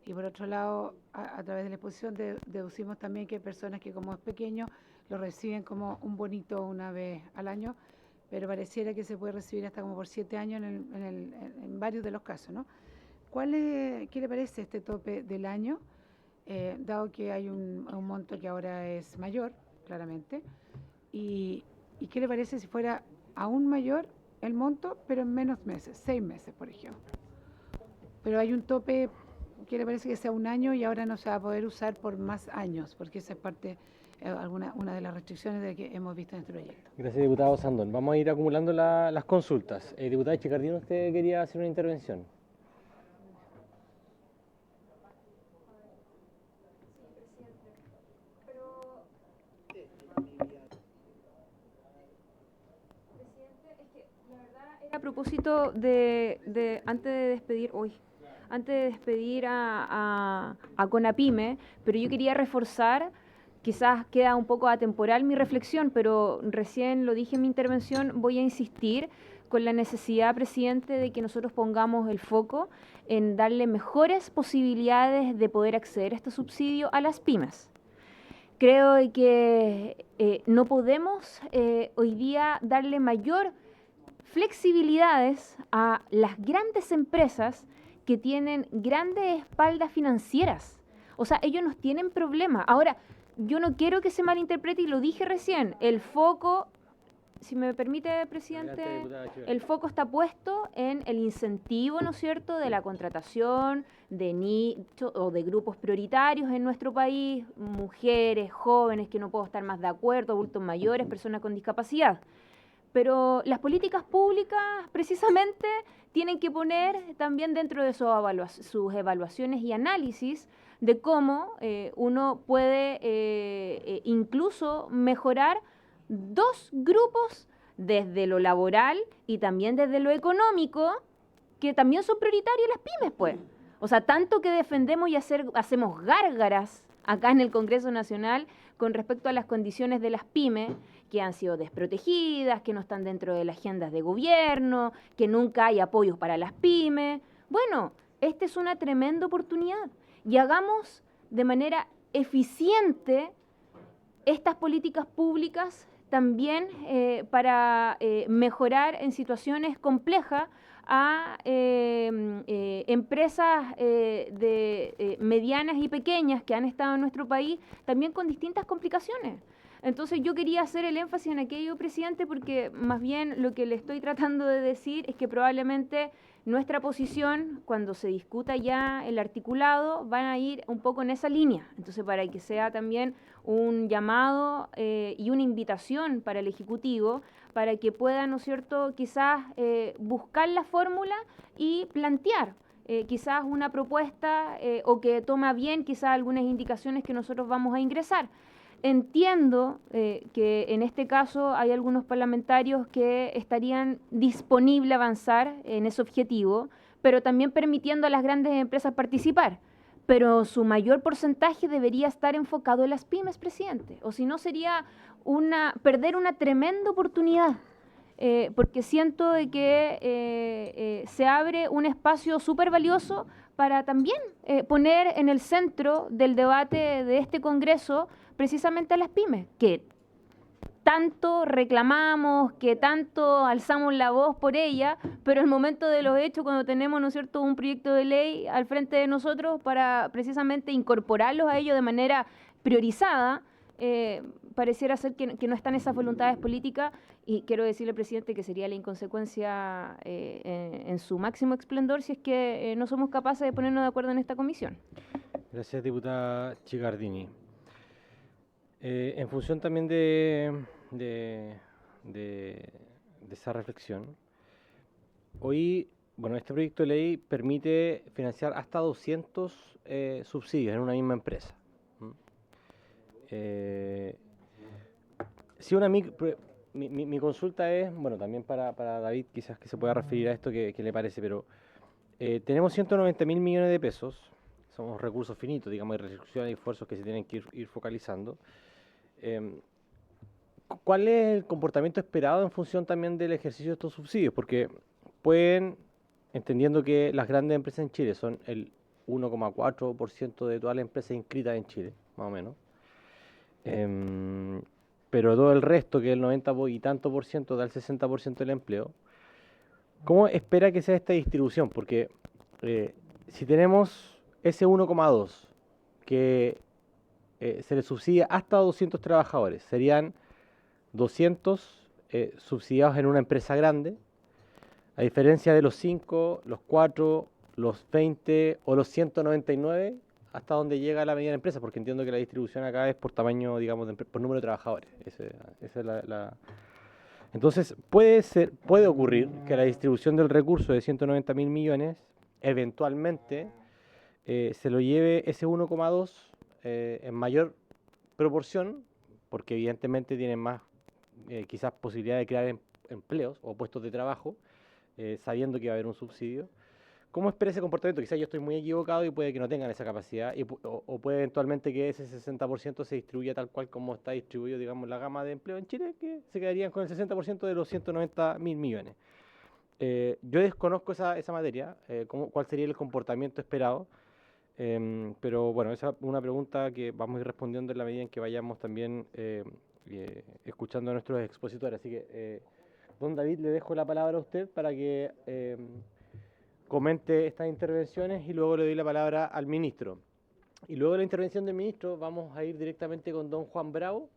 Speaker 9: Y por otro lado, a través de la exposición deducimos también que hay personas que, como es pequeño, lo reciben como un bonito una vez al año, pero pareciera que se puede recibir hasta como por 7 años en varios de los casos, ¿no? ¿Qué le parece este tope del año? Dado que hay un monto que ahora es mayor, claramente, y ¿qué le parece si fuera aún mayor el monto, pero en menos meses, 6 meses, por ejemplo? Pero hay un tope, ¿qué le parece que sea un año y ahora no se va a poder usar por más años? Porque esa es parte, una de las restricciones de que hemos visto en este proyecto.
Speaker 1: Gracias, diputado Sandón. Vamos a ir acumulando las consultas. Diputada Chicardino, usted quería hacer una intervención.
Speaker 11: A propósito antes de despedir a CONAPYME, pero yo quería reforzar, quizás queda un poco atemporal mi reflexión, pero recién lo dije en mi intervención, voy a insistir con la necesidad, presidente, de que nosotros pongamos el foco en darle mejores posibilidades de poder acceder a este subsidio a las pymes. Creo que no podemos hoy día darle mayor flexibilidades a las grandes empresas que tienen grandes espaldas financieras. O sea, ellos no tienen problema. Ahora, yo no quiero que se malinterprete, y lo dije recién, el foco, si me permite, presidente, el foco está puesto en el incentivo, ¿no es cierto?, de la contratación de nichos o de grupos prioritarios en nuestro país, mujeres, jóvenes, que no puedo estar más de acuerdo, adultos mayores, personas con discapacidad. Pero las políticas públicas precisamente tienen que poner también dentro de sus evaluaciones y análisis de cómo uno puede incluso mejorar dos grupos desde lo laboral y también desde lo económico, que también son prioritarios las pymes, pues. O sea, tanto que defendemos y hacemos gárgaras acá en el Congreso Nacional con respecto a las condiciones de las pymes, que han sido desprotegidas, que no están dentro de las agendas de gobierno, que nunca hay apoyos para las pymes. Bueno, esta es una tremenda oportunidad y hagamos de manera eficiente estas políticas públicas también para mejorar en situaciones complejas a empresas medianas y pequeñas que han estado en nuestro país también con distintas complicaciones. Entonces yo quería hacer el énfasis en aquello, presidente, porque más bien lo que le estoy tratando de decir es que probablemente nuestra posición, cuando se discuta ya el articulado, van a ir un poco en esa línea. Entonces, para que sea también un llamado y una invitación para el Ejecutivo, para que pueda, ¿no es cierto?, quizás buscar la fórmula y plantear quizás una propuesta o que toma bien quizás algunas indicaciones que nosotros vamos a ingresar. Entiendo que en este caso hay algunos parlamentarios que estarían disponibles a avanzar en ese objetivo, pero también permitiendo a las grandes empresas participar. Pero su mayor porcentaje debería estar enfocado en las pymes, presidente. O si no, sería perder una tremenda oportunidad. Porque siento de que se abre un espacio súper valioso para también poner en el centro del debate de este Congreso precisamente a las pymes, que tanto reclamamos, que tanto alzamos la voz por ella, pero el momento de los hechos, cuando tenemos, ¿no es cierto?, un proyecto de ley al frente de nosotros para precisamente incorporarlos a ellos de manera priorizada, pareciera ser que no están esas voluntades políticas, y quiero decirle, presidente, que sería la inconsecuencia en su máximo esplendor si es que no somos capaces de ponernos de acuerdo en esta comisión.
Speaker 1: Gracias, diputada Chicardini. En función también de esa reflexión, hoy, bueno, este proyecto de ley permite financiar hasta 200 subsidios en una misma empresa. Sí, mi consulta es, bueno, también para David, quizás que se pueda referir a esto que le parece, pero tenemos 190.000 millones de pesos, somos recursos finitos, digamos, de restricciones y esfuerzos que se tienen que ir focalizando. ¿Cuál es el comportamiento esperado en función también del ejercicio de estos subsidios? Porque pueden, entendiendo que las grandes empresas en Chile son el 1,4% de todas las empresas inscritas en Chile, más o menos, pero todo el resto, que es el 90 y tanto por ciento, da el 60% del empleo, ¿cómo espera que sea esta distribución? Porque si tenemos ese 1,2 que se le subsidia hasta 200 trabajadores, serían 200 subsidiados en una empresa grande, a diferencia de los 5, los 4, los 20 o los 199, hasta donde llega la mediana empresa, porque entiendo que la distribución acá es por tamaño, digamos, por número de trabajadores. Esa es Entonces, puede ocurrir que la distribución del recurso de 190.000 millones, eventualmente, se lo lleve ese 1,2 en mayor proporción, porque evidentemente tienen más quizás posibilidad de crear empleos o puestos de trabajo, sabiendo que va a haber un subsidio. ¿Cómo espera ese comportamiento? Quizás yo estoy muy equivocado y puede que no tengan esa capacidad, o puede eventualmente que ese 60% se distribuya tal cual como está distribuido, digamos, la gama de empleo en Chile, que se quedarían con el 60% de los 190.000 millones. Yo desconozco esa materia, cuál sería el comportamiento esperado. Pero bueno, esa es una pregunta que vamos a ir respondiendo en la medida en que vayamos también escuchando a nuestros expositores. Así que, don David, le dejo la palabra a usted para que comente estas intervenciones y luego le doy la palabra al ministro. Y luego de la intervención del ministro vamos a ir directamente con don Juan Bravo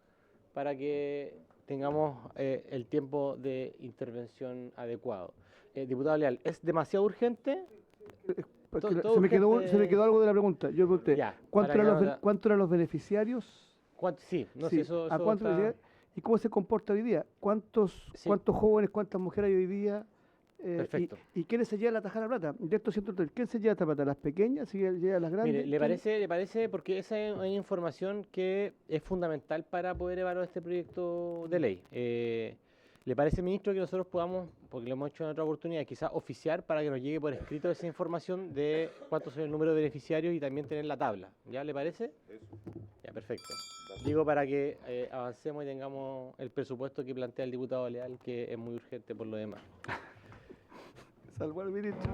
Speaker 1: para que tengamos el tiempo de intervención adecuado. Diputado Leal, ¿es demasiado urgente?
Speaker 13: Se me quedó algo de la pregunta. Yo pregunté, ¿cuánto eran los beneficiarios?
Speaker 1: Sí, no
Speaker 13: Sí,
Speaker 1: sé, eso
Speaker 13: ¿a cuántos beneficiarios? ¿Y cómo se comporta hoy día? ¿Cuántos jóvenes, cuántas mujeres hay hoy día?
Speaker 1: Perfecto.
Speaker 13: ¿Y quiénes se llevan a atajar la plata? De estos 130, ¿quién se lleva esta plata? ¿Las pequeñas? ¿Se llevan las grandes?
Speaker 1: Mire, ¿le parece? Porque esa es una información que es fundamental para poder evaluar este proyecto de ley. ¿Le parece, ministro, que nosotros podamos, porque lo hemos hecho en otra oportunidad, quizás oficiar para que nos llegue por escrito esa información de cuántos son el número de beneficiarios y también tener la tabla? ¿Ya le parece? Ya, perfecto. Digo para que avancemos y tengamos el presupuesto que plantea el diputado Leal, que es muy urgente por lo demás.
Speaker 13: Salvo al ministro.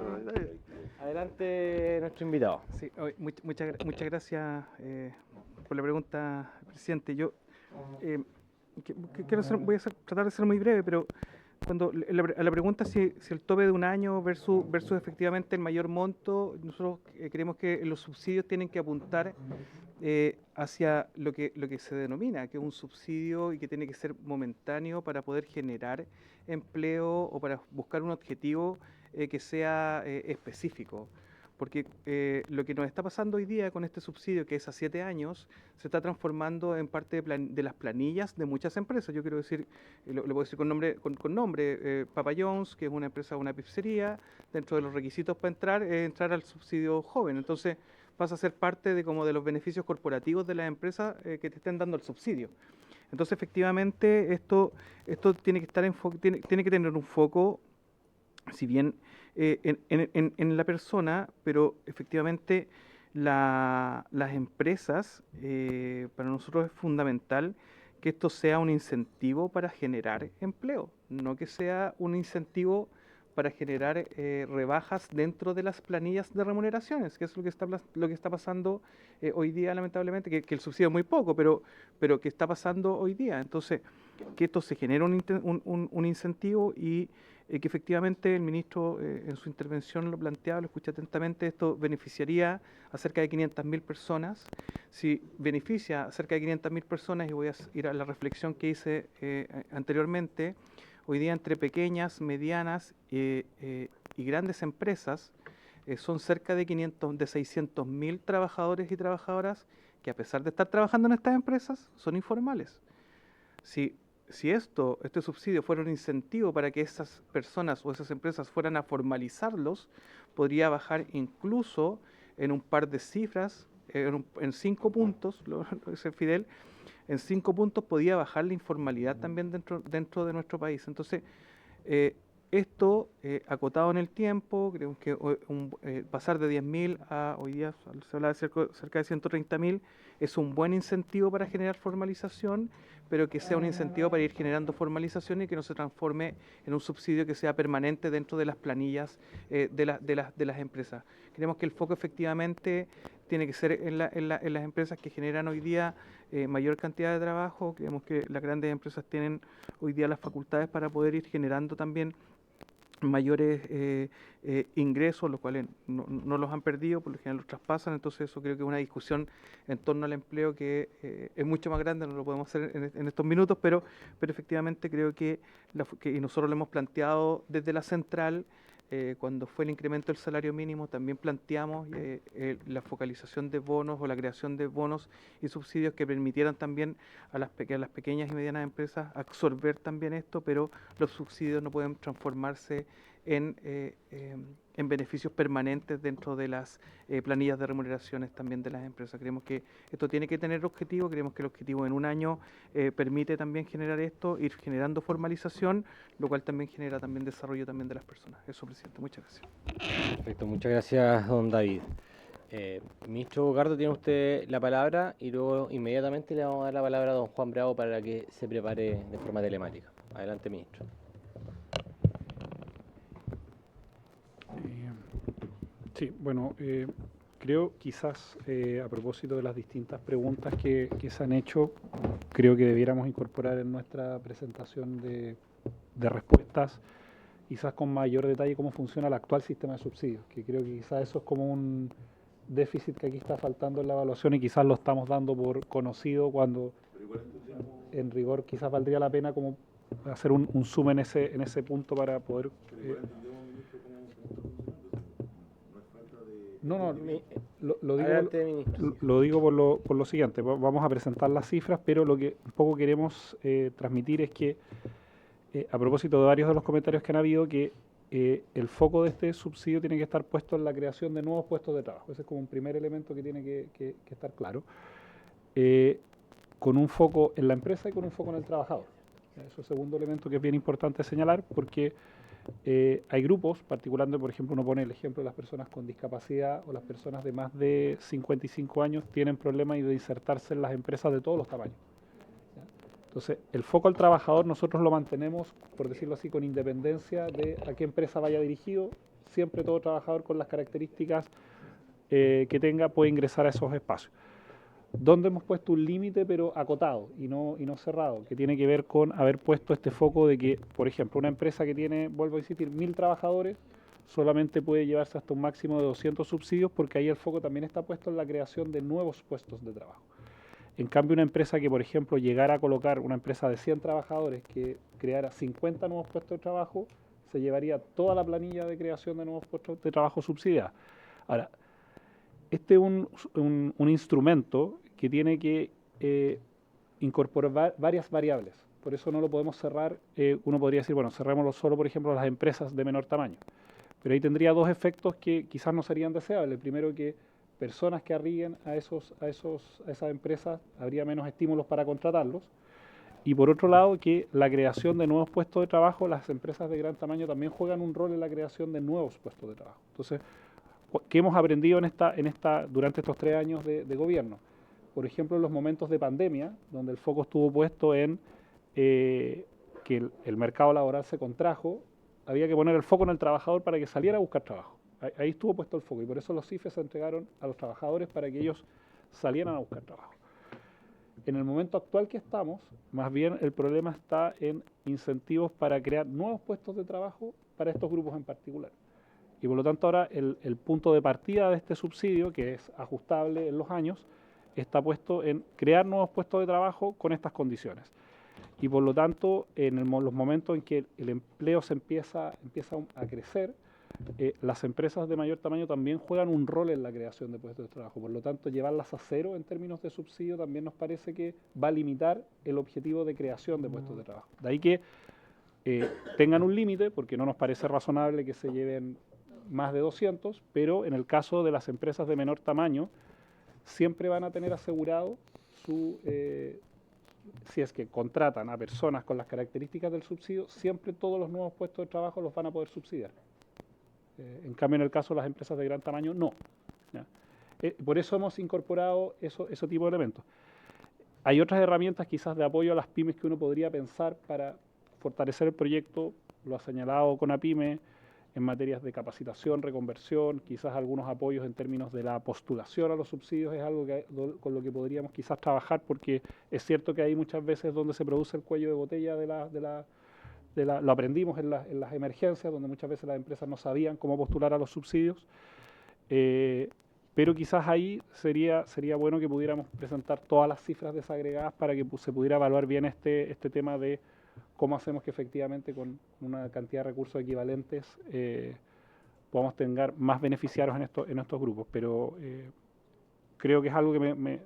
Speaker 1: Adelante, nuestro invitado.
Speaker 14: Sí, muchas gracias por la pregunta, presidente. Yo voy a tratar de ser muy breve, pero cuando a la pregunta si el tope de un año versus efectivamente el mayor monto, nosotros creemos que los subsidios tienen que apuntar hacia lo que se denomina, que es un subsidio y que tiene que ser momentáneo para poder generar empleo o para buscar un objetivo que sea específico. Porque lo que nos está pasando hoy día con este subsidio, que es a 7 años, se está transformando en parte de las planillas de muchas empresas. Yo quiero decir, lo puedo decir con nombre, Papa John's, que es una empresa, una pizzería, dentro de los requisitos para entrar al subsidio joven. Entonces pasa a ser parte de los beneficios corporativos de las empresas que te estén dando el subsidio. Entonces, efectivamente, esto tiene que estar tiene que tener un foco, si bien en la persona, pero efectivamente las empresas, para nosotros es fundamental que esto sea un incentivo para generar empleo, no que sea un incentivo para generar rebajas dentro de las planillas de remuneraciones, que es lo que está pasando hoy día, lamentablemente, que el subsidio es muy poco, pero que está pasando hoy día. Entonces, que esto se genere un incentivo y que efectivamente el ministro en su intervención lo planteaba, lo escuché atentamente, esto beneficiaría a cerca de 500.000 personas. Si beneficia a cerca de 500.000 personas, y voy a ir a la reflexión que hice anteriormente, hoy día entre pequeñas, medianas y grandes empresas son cerca de 600.000 trabajadores y trabajadoras que, a pesar de estar trabajando en estas empresas, son informales. Si este subsidio fuera un incentivo para que esas personas o esas empresas fueran a formalizarlos, podría bajar incluso en un par de cifras, en 5 puntos, lo dice Fidel, en 5 puntos podía bajar la informalidad también dentro de nuestro país. Entonces, esto acotado en el tiempo, creo que pasar de 10.000 a hoy día se habla de cerca de 130.000, es un buen incentivo para generar formalización, pero que sea un incentivo para ir generando formalización y que no se transforme en un subsidio que sea permanente dentro de las planillas de las empresas. Creemos que el foco efectivamente tiene que ser en las empresas que generan hoy día mayor cantidad de trabajo. Creemos que las grandes empresas tienen hoy día las facultades para poder ir generando también mayores ingresos, los cuales no los han perdido, por lo general los traspasan. Entonces eso creo que es una discusión en torno al empleo que es mucho más grande, no lo podemos hacer en estos minutos, pero efectivamente creo que y nosotros lo hemos planteado desde la central. Cuando fue el incremento del salario mínimo, también planteamos la focalización de bonos o la creación de bonos y subsidios que permitieran también a las pequeñas y medianas empresas absorber también esto, pero los subsidios no pueden transformarse en beneficios permanentes dentro de las planillas de remuneraciones también de las empresas. Creemos que esto tiene que tener objetivo, creemos que el objetivo en un año permite también generar esto, ir generando formalización, lo cual también genera también desarrollo también de las personas. Eso, presidente, muchas gracias.
Speaker 1: Perfecto, muchas gracias, don David. Ministro Bocardo, tiene usted la palabra y luego inmediatamente le vamos a dar la palabra a don Juan Bravo para que se prepare de forma telemática. Adelante, ministro.
Speaker 7: Sí, bueno, Creo quizás a propósito de las distintas preguntas que se han hecho, creo que debiéramos incorporar en nuestra presentación de respuestas quizás con mayor detalle cómo funciona el actual sistema de subsidios, que creo que quizás eso es como un déficit que aquí está faltando en la evaluación y quizás lo estamos dando por conocido cuando en rigor quizás valdría la pena como hacer un zoom en ese punto para poder... lo digo por lo siguiente, vamos a presentar las cifras, pero lo que un poco queremos transmitir es que, a propósito de varios de los comentarios que han habido, que el foco de este subsidio tiene que estar puesto en la creación de nuevos puestos de trabajo. Ese es como un primer elemento que tiene que estar claro, con un foco en la empresa y con un foco en el trabajador. Eso es el segundo elemento que es bien importante señalar, porque hay grupos, particularmente, por ejemplo, uno pone el ejemplo de las personas con discapacidad o las personas de más de 55 años tienen problemas de insertarse en las empresas de todos los tamaños. ¿Ya? Entonces, el foco al trabajador nosotros lo mantenemos, por decirlo así, con independencia de a qué empresa vaya dirigido. Siempre todo trabajador con las características que tenga puede ingresar a esos espacios. Donde hemos puesto un límite pero acotado y no cerrado, que tiene que ver con haber puesto este foco de que, por ejemplo, una empresa que tiene, vuelvo a insistir, 1000 trabajadores, solamente puede llevarse hasta un máximo de 200 subsidios, porque ahí el foco también está puesto en la creación de nuevos puestos de trabajo. En cambio, una empresa que, por ejemplo, llegara a colocar una empresa de 100 trabajadores que creara 50 nuevos puestos de trabajo, se llevaría toda la planilla de creación de nuevos puestos de trabajo subsidiada. Ahora, este es un instrumento que tiene que incorporar varias variables. Por eso no lo podemos cerrar. Uno podría decir, bueno, cerrémoslo solo, por ejemplo, a las empresas de menor tamaño. Pero ahí tendría dos efectos que quizás no serían deseables. Primero, que personas que arríen a esas empresas habría menos estímulos para contratarlos. Y por otro lado, que la creación de nuevos puestos de trabajo, las empresas de gran tamaño también juegan un rol en la creación de nuevos puestos de trabajo. Entonces, ¿qué hemos aprendido durante estos 3 años de gobierno? Por ejemplo, en los momentos de pandemia, donde el foco estuvo puesto en que el mercado laboral se contrajo, había que poner el foco en el trabajador para que saliera a buscar trabajo. Ahí estuvo puesto el foco y por eso los CIFES se entregaron a los trabajadores para que ellos salieran a buscar trabajo. En el momento actual que estamos, más bien el problema está en incentivos para crear nuevos puestos de trabajo para estos grupos en particular. Y por lo tanto ahora el punto de partida de este subsidio, que es ajustable en los años, está puesto en crear nuevos puestos de trabajo con estas condiciones. Y por lo tanto, en los momentos en que el empleo se empieza a crecer, las empresas de mayor tamaño también juegan un rol en la creación de puestos de trabajo. Por lo tanto, llevarlas a cero en términos de subsidio también nos parece que va a limitar el objetivo de creación de puestos de trabajo. De ahí que tengan un límite, porque no nos parece razonable que se lleven más de 200, pero en el caso de las empresas de menor tamaño, siempre van a tener asegurado si es que contratan a personas con las características del subsidio, siempre todos los nuevos puestos de trabajo los van a poder subsidiar. En cambio, en el caso de las empresas de gran tamaño, no. ¿Ya? Por eso hemos incorporado ese tipo de elementos. Hay otras herramientas quizás de apoyo a las pymes que uno podría pensar para fortalecer el proyecto, lo ha señalado CONAPYME, en materias de capacitación, reconversión, quizás algunos apoyos en términos de la postulación a los subsidios es algo con lo que podríamos quizás trabajar, porque es cierto que hay muchas veces donde se produce el cuello de botella lo aprendimos en las emergencias, donde muchas veces las empresas no sabían cómo postular a los subsidios, pero quizás ahí sería bueno que pudiéramos presentar todas las cifras desagregadas para que se pudiera evaluar bien este tema de cómo hacemos que efectivamente con una cantidad de recursos equivalentes podamos tener más beneficiarios en estos grupos. Pero creo que es algo que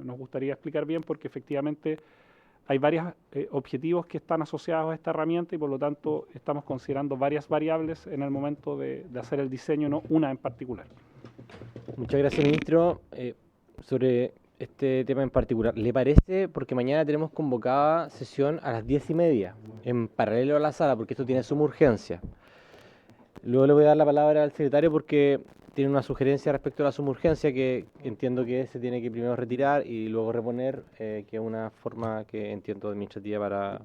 Speaker 7: nos gustaría explicar bien, porque efectivamente hay varios objetivos que están asociados a esta herramienta y por lo tanto estamos considerando varias variables en el momento de hacer el diseño, no una en particular.
Speaker 1: Muchas gracias, ministro. Sobre este tema en particular, ¿le parece? Porque mañana tenemos convocada sesión a las 10:30, en paralelo a la sala, porque esto tiene suma urgencia. Luego le voy a dar la palabra al secretario porque tiene una sugerencia respecto a la suma urgencia que entiendo que se tiene que primero retirar y luego reponer, que es una forma que entiendo administrativa para...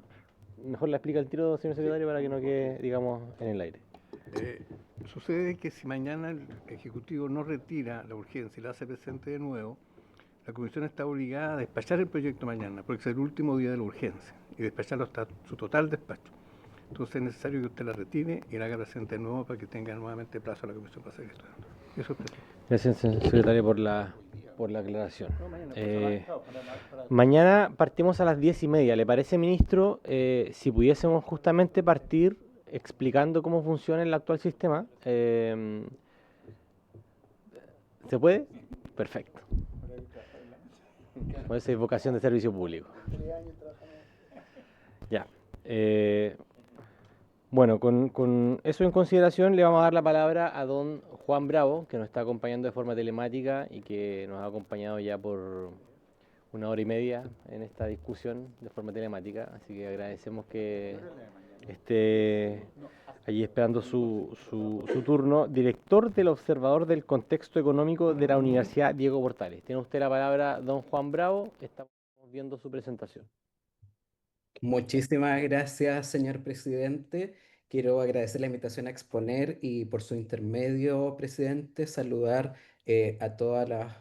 Speaker 1: Mejor la explica el tiro, señor secretario, para que no quede, digamos, en el aire.
Speaker 15: Sucede que si mañana el Ejecutivo no retira la urgencia y la hace presente de nuevo, la Comisión está obligada a despachar el proyecto mañana, porque es el último día de la urgencia, y despacharlo hasta su total despacho. Entonces es necesario que usted la retire y la haga presente de nuevo para que tenga nuevamente plazo a la Comisión para seguir estudiando. Eso es todo.
Speaker 1: Gracias, secretario, por la aclaración. Mañana partimos a las 10:30. ¿Le parece, ministro, si pudiésemos justamente partir explicando cómo funciona el actual sistema? ¿Se puede? Perfecto. Con esa vocación de servicio público. Ya. Bueno, con eso en consideración le vamos a dar la palabra a don Juan Bravo, que nos está acompañando de forma telemática y que nos ha acompañado ya por 1 hora y media en esta discusión de forma telemática, así que agradecemos que esté allí esperando su turno. Director del Observador del Contexto Económico de la Universidad Diego Portales. Tiene usted la palabra, don Juan Bravo, estamos viendo su presentación.
Speaker 16: Muchísimas gracias, señor presidente. Quiero agradecer la invitación a exponer y por su intermedio, presidente, saludar a todas las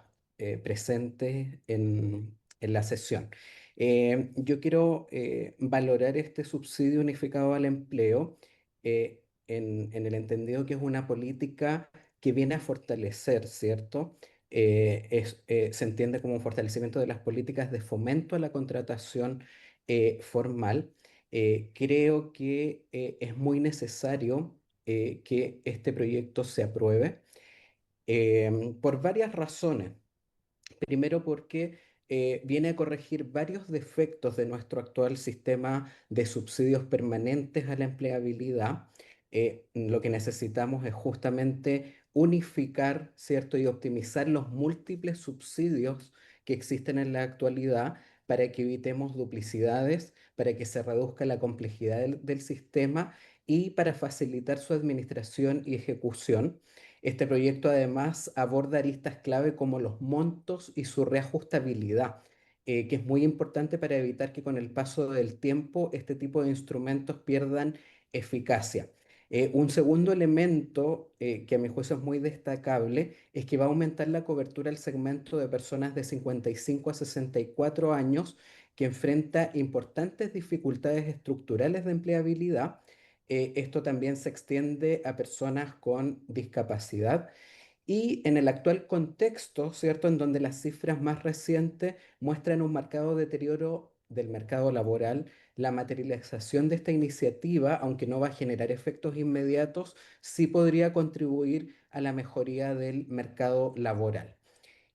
Speaker 16: presentes en la sesión. Yo quiero valorar este subsidio unificado al empleo en el entendido que es una política que viene a fortalecer, ¿cierto? Se entiende como un fortalecimiento de las políticas de fomento a la contratación formal. Creo que es muy necesario que este proyecto se apruebe por varias razones. Primero porque viene a corregir varios defectos de nuestro actual sistema de subsidios permanentes a la empleabilidad. Lo que necesitamos es justamente unificar, ¿cierto? Y optimizar los múltiples subsidios que existen en la actualidad para que evitemos duplicidades, para que se reduzca la complejidad del sistema y para facilitar su administración y ejecución. Este proyecto además aborda aristas clave como los montos y su reajustabilidad, que es muy importante para evitar que con el paso del tiempo este tipo de instrumentos pierdan eficacia. Un segundo elemento que a mi juicio es muy destacable es que va a aumentar la cobertura al segmento de personas de 55 a 64 años que enfrenta importantes dificultades estructurales de empleabilidad. Esto también se extiende a personas con discapacidad. Y en el actual contexto, ¿cierto?, en donde las cifras más recientes muestran un marcado deterioro del mercado laboral, la materialización de esta iniciativa, aunque no va a generar efectos inmediatos, sí podría contribuir a la mejoría del mercado laboral.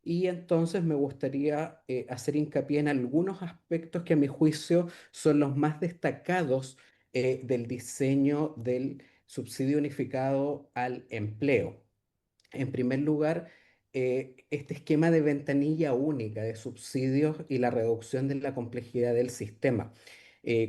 Speaker 16: Y entonces me gustaría hacer hincapié en algunos aspectos que a mi juicio son los más destacados del diseño del subsidio unificado al empleo. En primer lugar, este esquema de ventanilla única de subsidios y la reducción de la complejidad del sistema.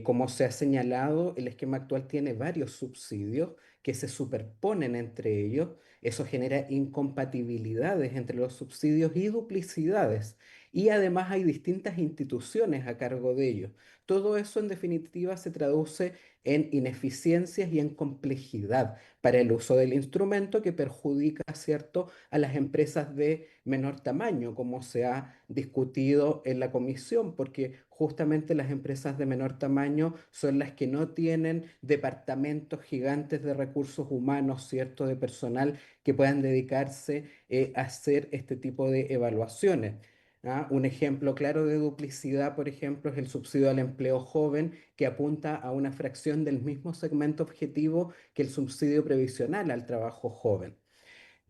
Speaker 16: Como se ha señalado, el esquema actual tiene varios subsidios que se superponen entre ellos. Eso genera incompatibilidades entre los subsidios y duplicidades. Y además hay distintas instituciones a cargo de ellos. Todo eso, en definitiva, se traduce en ineficiencias y en complejidad para el uso del instrumento que perjudica, ¿cierto?, a las empresas de menor tamaño, como se ha discutido en la comisión, porque justamente las empresas de menor tamaño son las que no tienen departamentos gigantes de recursos humanos, ¿cierto?, de personal que puedan dedicarse a hacer este tipo de evaluaciones. Un ejemplo claro de duplicidad, por ejemplo, es el subsidio al empleo joven, que apunta a una fracción del mismo segmento objetivo que el subsidio previsional al trabajo joven.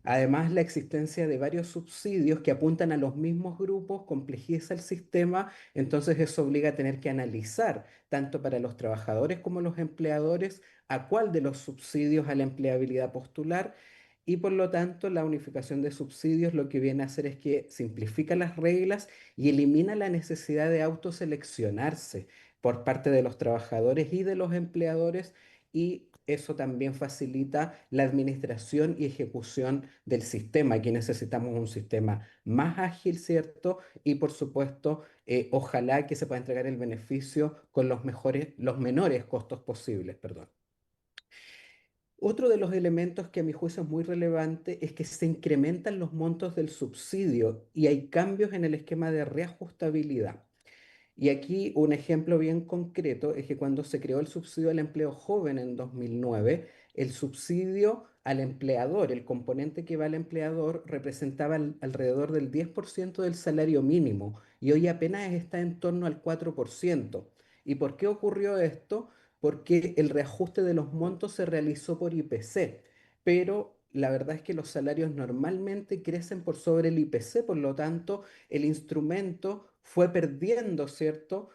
Speaker 16: Además, la existencia de varios subsidios que apuntan a los mismos grupos complejiza el sistema, entonces eso obliga a tener que analizar, tanto para los trabajadores como los empleadores, a cuál de los subsidios a la empleabilidad postular. Y por lo tanto, la unificación de subsidios lo que viene a hacer es que simplifica las reglas y elimina la necesidad de autoseleccionarse por parte de los trabajadores y de los empleadores, y eso también facilita la administración y ejecución del sistema. Aquí necesitamos un sistema más ágil, ¿cierto? Y por supuesto, ojalá que se pueda entregar el beneficio con los menores costos posibles, perdón. Otro de los elementos que a mi juicio es muy relevante es que se incrementan los montos del subsidio y hay cambios en el esquema de reajustabilidad. Y aquí un ejemplo bien concreto es que cuando se creó el subsidio al empleo joven en 2009, el subsidio al empleador, el componente que va al empleador, representaba alrededor del 10% del salario mínimo y hoy apenas está en torno al 4%. ¿Y por qué ocurrió esto? Porque el reajuste de los montos se realizó por IPC, pero la verdad es que los salarios normalmente crecen por sobre el IPC, por lo tanto, el instrumento fue perdiendo, ¿cierto?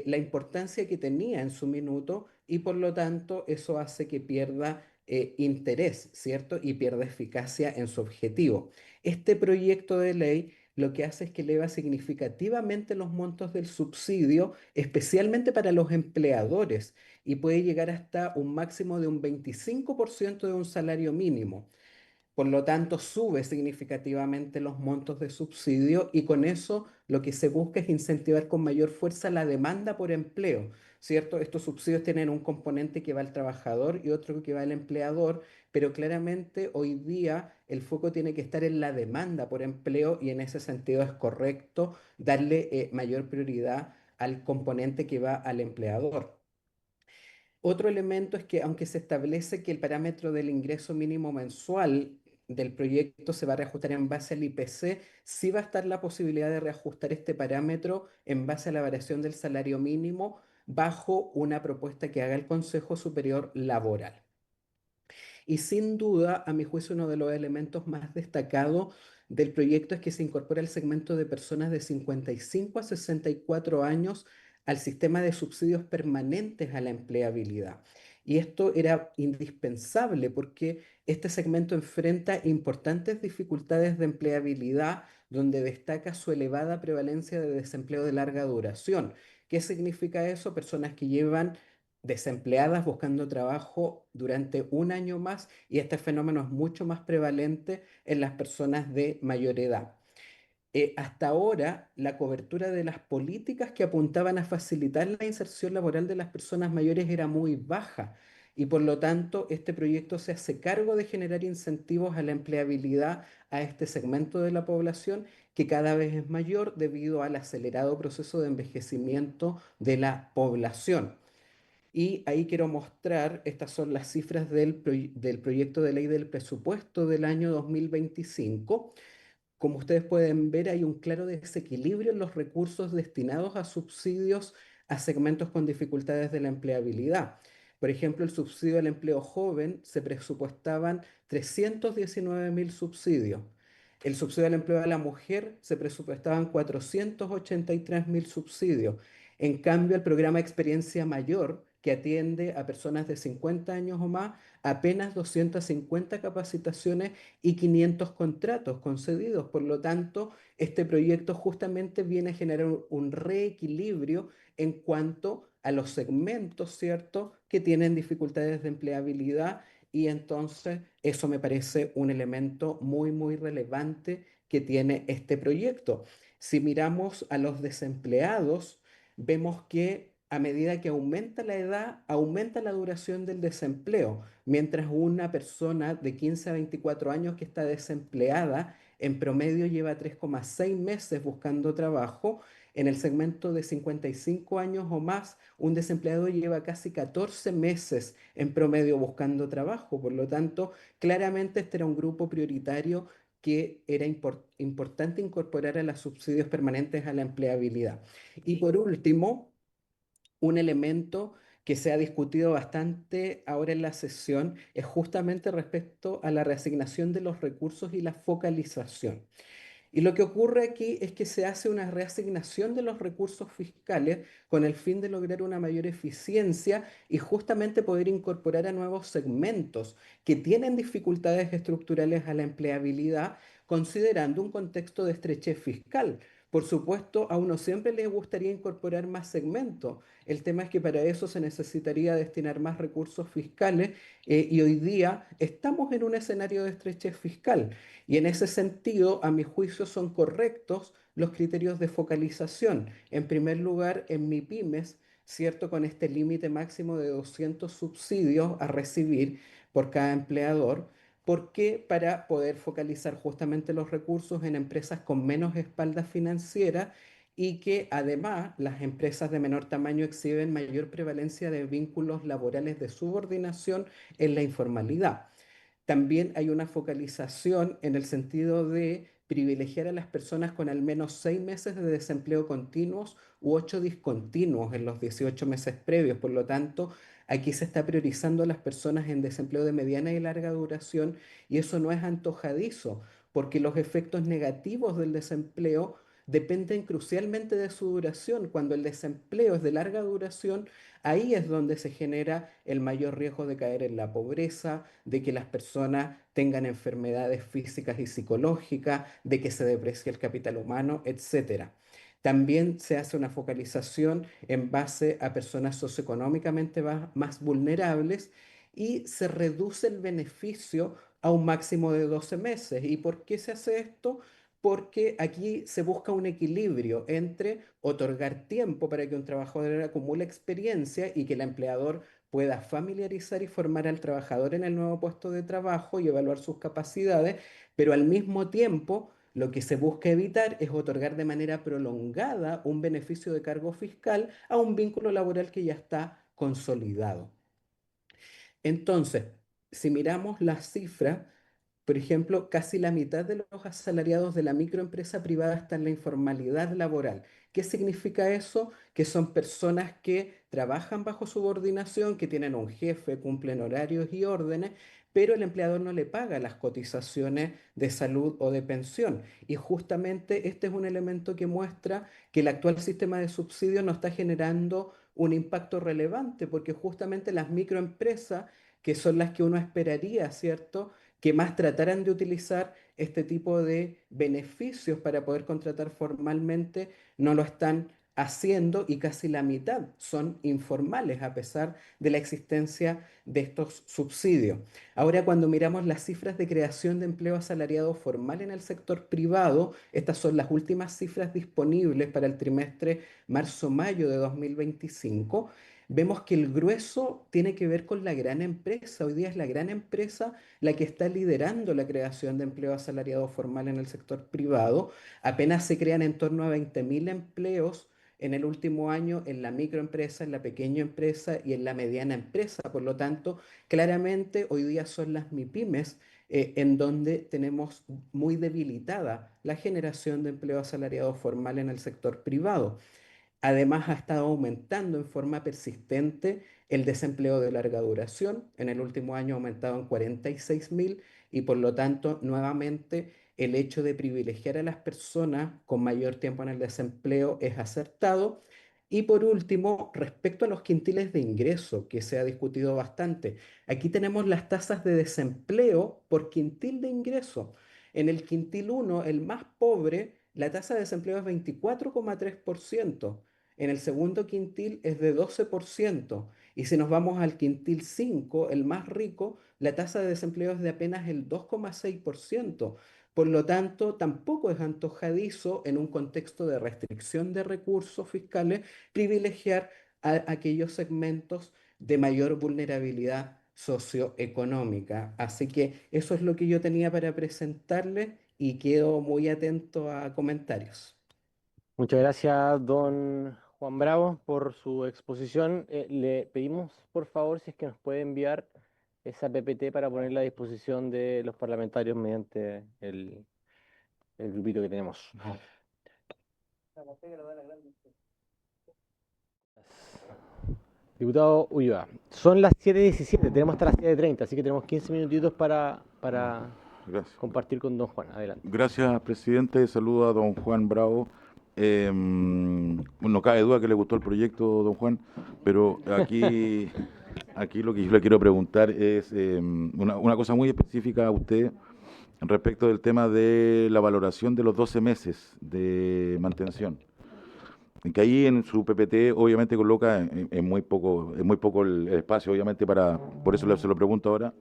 Speaker 16: La importancia que tenía en su minuto y por lo tanto eso hace que pierda interés, ¿cierto? Y pierda eficacia en su objetivo. Este proyecto de ley lo que hace es que eleva significativamente los montos del subsidio, especialmente para los empleadores, y puede llegar hasta un máximo de un 25% de un salario mínimo. Por lo tanto, sube significativamente los montos de subsidio y con eso lo que se busca es incentivar con mayor fuerza la demanda por empleo, ¿cierto? Estos subsidios tienen un componente que va al trabajador y otro que va al empleador, pero claramente hoy día el foco tiene que estar en la demanda por empleo y en ese sentido es correcto darle mayor prioridad al componente que va al empleador. Otro elemento es que aunque se establece que el parámetro del ingreso mínimo mensual del proyecto se va a reajustar en base al IPC, sí va a estar la posibilidad de reajustar este parámetro en base a la variación del salario mínimo bajo una propuesta que haga el Consejo Superior Laboral. Y sin duda, a mi juicio, uno de los elementos más destacados del proyecto es que se incorpora el segmento de personas de 55 a 64 años al sistema de subsidios permanentes a la empleabilidad. Y esto era indispensable porque este segmento enfrenta importantes dificultades de empleabilidad, donde destaca su elevada prevalencia de desempleo de larga duración. ¿Qué significa eso? Personas que llevan desempleadas buscando trabajo durante un año más y este fenómeno es mucho más prevalente en las personas de mayor edad. Hasta ahora, la cobertura de las políticas que apuntaban a facilitar la inserción laboral de las personas mayores era muy baja y por lo tanto este proyecto se hace cargo de generar incentivos a la empleabilidad a este segmento de la población que cada vez es mayor debido al acelerado proceso de envejecimiento de la población. Y ahí quiero mostrar, estas son las cifras del proyecto de ley del presupuesto del año 2025. Como ustedes pueden ver, hay un claro desequilibrio en los recursos destinados a subsidios a segmentos con dificultades de la empleabilidad. Por ejemplo, el subsidio al empleo joven se presupuestaban 319.000 subsidios. El subsidio al empleo de la mujer se presupuestaban 483.000 subsidios. En cambio, el programa Experiencia Mayor, que atiende a personas de 50 años o más, apenas 250 capacitaciones y 500 contratos concedidos. Por lo tanto, este proyecto justamente viene a generar un reequilibrio en cuanto a los segmentos, ¿cierto?, que tienen dificultades de empleabilidad y entonces eso me parece un elemento muy, muy relevante que tiene este proyecto. Si miramos a los desempleados, vemos que a medida que aumenta la edad, aumenta la duración del desempleo, mientras una persona de 15 a 24 años que está desempleada en promedio lleva 3,6 meses buscando trabajo. En el segmento de 55 años o más, un desempleado lleva casi 14 meses en promedio buscando trabajo. Por lo tanto, claramente este era un grupo prioritario que era importante incorporar a los subsidios permanentes a la empleabilidad. Y por último, un elemento que se ha discutido bastante ahora en la sesión es justamente respecto a la reasignación de los recursos y la focalización. Y lo que ocurre aquí es que se hace una reasignación de los recursos fiscales con el fin de lograr una mayor eficiencia y justamente poder incorporar a nuevos segmentos que tienen dificultades estructurales a la empleabilidad, considerando un contexto de estrechez fiscal. Por supuesto, a uno siempre le gustaría incorporar más segmentos. El tema es que para eso se necesitaría destinar más recursos fiscales y hoy día estamos en un escenario de estrechez fiscal. Y en ese sentido, a mi juicio, son correctos los criterios de focalización. En primer lugar, en MIPYMES, ¿cierto? Con este límite máximo de 200 subsidios a recibir, por cada empleador. ¿Por qué? Para poder focalizar justamente los recursos en empresas con menos espalda financiera y que además las empresas de menor tamaño exhiben mayor prevalencia de vínculos laborales de subordinación en la informalidad. También hay una focalización en el sentido de privilegiar a las personas con al menos 6 meses de desempleo continuos u 8 discontinuos en los 18 meses previos. Por lo tanto, aquí se está priorizando a las personas en desempleo de mediana y larga duración y eso no es antojadizo, porque los efectos negativos del desempleo dependen crucialmente de su duración. Cuando el desempleo es de larga duración, ahí es donde se genera el mayor riesgo de caer en la pobreza, de que las personas tengan enfermedades físicas y psicológicas, de que se deprecie el capital humano, etcétera. También se hace una focalización en base a personas socioeconómicamente más vulnerables y se reduce el beneficio a un máximo de 12 meses. ¿Y por qué se hace esto? Porque aquí se busca un equilibrio entre otorgar tiempo para que un trabajador acumule experiencia y que el empleador pueda familiarizar y formar al trabajador en el nuevo puesto de trabajo y evaluar sus capacidades, pero al mismo tiempo lo que se busca evitar es otorgar de manera prolongada un beneficio de cargo fiscal a un vínculo laboral que ya está consolidado. Entonces, si miramos las cifras, por ejemplo, casi la mitad de los asalariados de la microempresa privada está en la informalidad laboral. ¿Qué significa eso? Que son personas que trabajan bajo subordinación, que tienen un jefe, cumplen horarios y órdenes, pero el empleador no le paga las cotizaciones de salud o de pensión. Y justamente este es un elemento que muestra que el actual sistema de subsidios no está generando un impacto relevante, porque justamente las microempresas, que son las que uno esperaría, ¿cierto?, que más trataran de utilizar este tipo de beneficios para poder contratar formalmente, no lo están haciendo y casi la mitad son informales a pesar de la existencia de estos subsidios. Ahora, cuando miramos las cifras de creación de empleo asalariado formal en el sector privado, estas son las últimas cifras disponibles para el trimestre marzo-mayo de 2025. Vemos que el grueso tiene que ver con la gran empresa. Hoy día es la gran empresa la que está liderando la creación de empleo asalariado formal en el sector privado. Apenas se crean en torno a 20.000 empleos en el último año en la microempresa, en la pequeña empresa y en la mediana empresa. Por lo tanto, claramente hoy día son las MIPYMES en donde tenemos muy debilitada la generación de empleo asalariado formal en el sector privado. Además, ha estado aumentando en forma persistente el desempleo de larga duración. En el último año ha aumentado en 46.000 y por lo tanto, nuevamente, el hecho de privilegiar a las personas con mayor tiempo en el desempleo es acertado. Y por último, respecto a los quintiles de ingreso, que se ha discutido bastante, aquí tenemos las tasas de desempleo por quintil de ingreso. En el quintil 1, el más pobre, la tasa de desempleo es 24,3%. En el segundo quintil es de 12%. Y si nos vamos al quintil 5, el más rico, la tasa de desempleo es de apenas el 2,6%. Por lo tanto, tampoco es antojadizo en un contexto de restricción de recursos fiscales privilegiar a aquellos segmentos de mayor vulnerabilidad socioeconómica. Así que eso es lo que yo tenía para presentarles y quedo muy atento a comentarios.
Speaker 1: Muchas gracias, don Juan Bravo, por su exposición. Le pedimos, por favor, si es que nos puede enviar esa PPT para ponerla a disposición de los parlamentarios mediante el grupito que tenemos. Diputado Ulloa, son las 7:17, tenemos hasta las 7:30, así que tenemos 15 minutitos para compartir con don Juan. Adelante.
Speaker 10: Gracias, presidente. Saludo a don Juan Bravo. No cabe duda que le gustó el proyecto, don Juan, pero aquí lo que yo le quiero preguntar es una cosa muy específica a usted respecto del tema de la valoración de los 12 meses de mantención. Que ahí en su PPT obviamente coloca en muy poco el espacio, obviamente, por eso se lo pregunto ahora.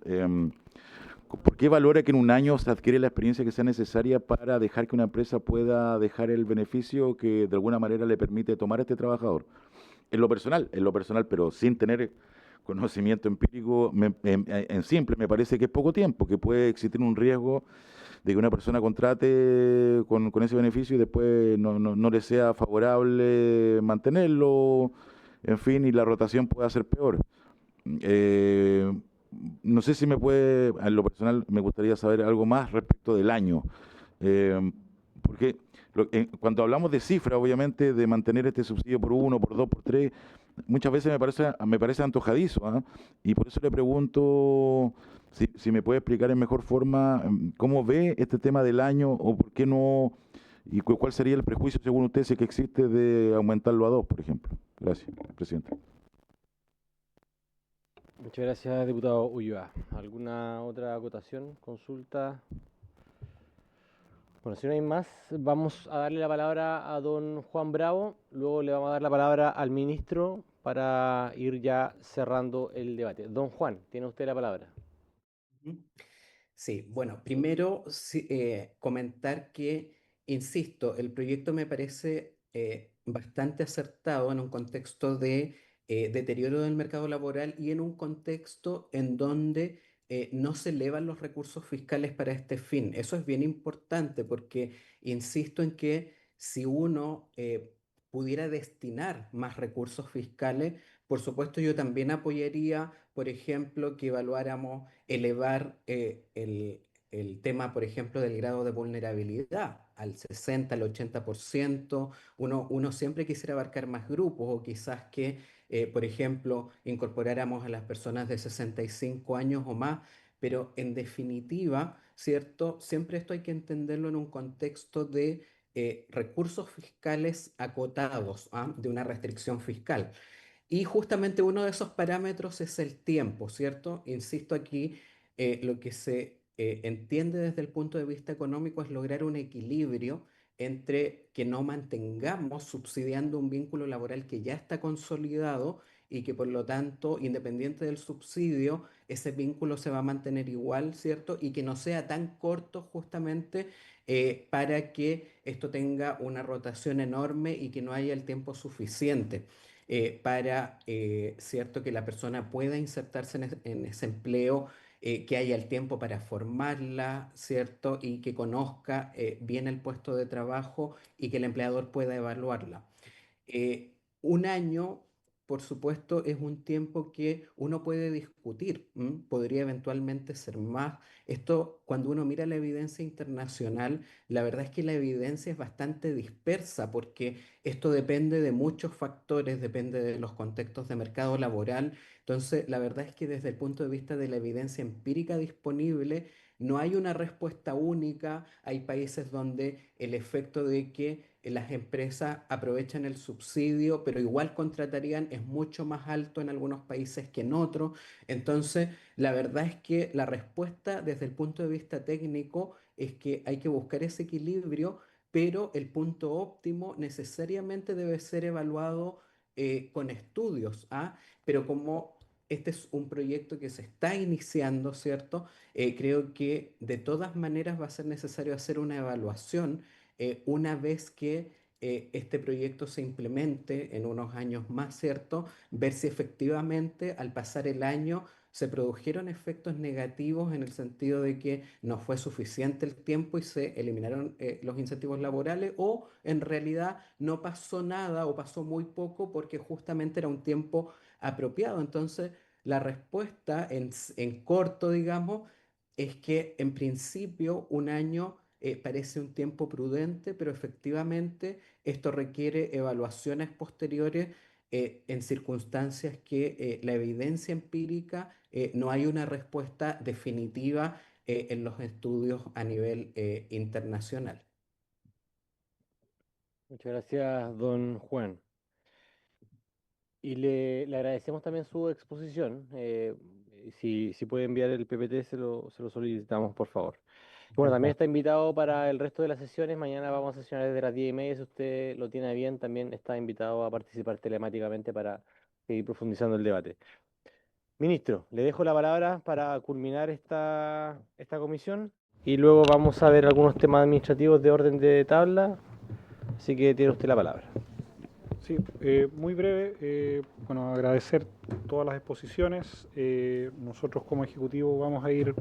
Speaker 10: ¿Por qué valora que en un año se adquiere la experiencia que sea necesaria para dejar que una empresa pueda dejar el beneficio que de alguna manera le permite tomar a este trabajador? En lo personal, pero sin tener conocimiento empírico, en simple, me parece que es poco tiempo, que puede existir un riesgo de que una persona contrate con ese beneficio y después no le sea favorable mantenerlo, en fin, y la rotación pueda ser peor. Eh, no sé si me puede, en lo personal, me gustaría saber algo más respecto del año, porque cuando hablamos de cifras, obviamente, de mantener este subsidio por 1, por 2, por 3, muchas veces me parece antojadizo, ¿ah? Y por eso le pregunto si me puede explicar en mejor forma cómo ve este tema del año o por qué no, y cuál sería el prejuicio, según usted, si es que existe, de aumentarlo a 2, por ejemplo. Gracias, presidente.
Speaker 1: Muchas gracias, diputado Ulloa. ¿Alguna otra acotación, consulta? Bueno, si no hay más, vamos a darle la palabra a don Juan Bravo, luego le vamos a dar la palabra al ministro para ir ya cerrando el debate. Don Juan, tiene usted la palabra.
Speaker 16: Sí, bueno, primero comentar que, insisto, el proyecto me parece bastante acertado en un contexto de deterioro del mercado laboral y en un contexto en donde no se elevan los recursos fiscales para este fin. Eso es bien importante porque insisto en que si uno pudiera destinar más recursos fiscales, por supuesto yo también apoyaría, por ejemplo, que evaluáramos elevar el tema, por ejemplo, del grado de vulnerabilidad al 60, al 80%. Uno siempre quisiera abarcar más grupos o quizás que por ejemplo, incorporáramos a las personas de 65 años o más, pero en definitiva, ¿cierto? Siempre esto hay que entenderlo en un contexto de recursos fiscales acotados, ¿ah? De una restricción fiscal. Y justamente uno de esos parámetros es el tiempo, ¿cierto? Insisto aquí, lo que se entiende desde el punto de vista económico es lograr un equilibrio entre que no mantengamos subsidiando un vínculo laboral que ya está consolidado y que por lo tanto, independiente del subsidio, ese vínculo se va a mantener igual, ¿cierto? Y que no sea tan corto justamente para que esto tenga una rotación enorme y que no haya el tiempo suficiente para, ¿cierto?, que la persona pueda insertarse en ese empleo, que haya el tiempo para formarla, ¿cierto? Y que conozca bien el puesto de trabajo y que el empleador pueda evaluarla. Un año, por supuesto, es un tiempo que uno puede discutir, podría eventualmente ser más. Esto, cuando uno mira la evidencia internacional, la verdad es que la evidencia es bastante dispersa porque esto depende de muchos factores, depende de los contextos de mercado laboral. Entonces, la verdad es que desde el punto de vista de la evidencia empírica disponible, no hay una respuesta única. Hay países donde el efecto de que las empresas aprovechan el subsidio, pero igual contratarían, es mucho más alto en algunos países que en otros. Entonces, la verdad es que la respuesta desde el punto de vista técnico es que hay que buscar ese equilibrio, pero el punto óptimo necesariamente debe ser evaluado con estudios, ¿ah? Pero como este es un proyecto que se está iniciando, ¿cierto? Creo que de todas maneras va a ser necesario hacer una evaluación una vez que este proyecto se implemente en unos años más, ¿cierto? Ver si efectivamente al pasar el año se produjeron efectos negativos en el sentido de que no fue suficiente el tiempo y se eliminaron los incentivos laborales, o en realidad no pasó nada o pasó muy poco porque justamente era un tiempo apropiado. Entonces, la respuesta en corto, digamos, es que en principio un año parece un tiempo prudente, pero efectivamente esto requiere evaluaciones posteriores en circunstancias que la evidencia empírica no hay una respuesta definitiva en los estudios a nivel internacional.
Speaker 1: Muchas gracias, don Juan. Y le agradecemos también su exposición. Si puede enviar el PPT, se lo solicitamos, por favor. Bueno, también está invitado para el resto de las sesiones. Mañana vamos a sesionar desde las 10:30. Si usted lo tiene bien, también está invitado a participar telemáticamente para seguir profundizando el debate. Ministro, le dejo la palabra para culminar esta comisión y luego vamos a ver algunos temas administrativos de orden de tabla. Así que tiene usted la palabra.
Speaker 7: Sí, muy breve. Bueno, agradecer todas las exposiciones. Nosotros como Ejecutivo vamos a ir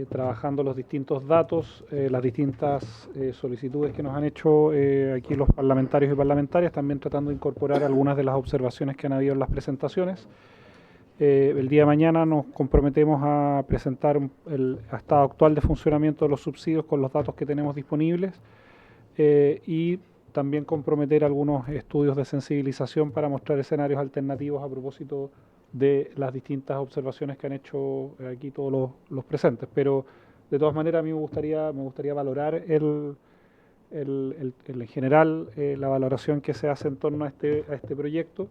Speaker 7: trabajando los distintos datos, las distintas solicitudes que nos han hecho aquí los parlamentarios y parlamentarias, también tratando de incorporar algunas de las observaciones que han habido en las presentaciones. El día de mañana nos comprometemos a presentar el estado actual de funcionamiento de los subsidios con los datos que tenemos disponibles y también comprometer algunos estudios de sensibilización para mostrar escenarios alternativos a propósito de las distintas observaciones que han hecho aquí todos los presentes. Pero de todas maneras a mí me gustaría valorar en general la valoración que se hace en torno a este proyecto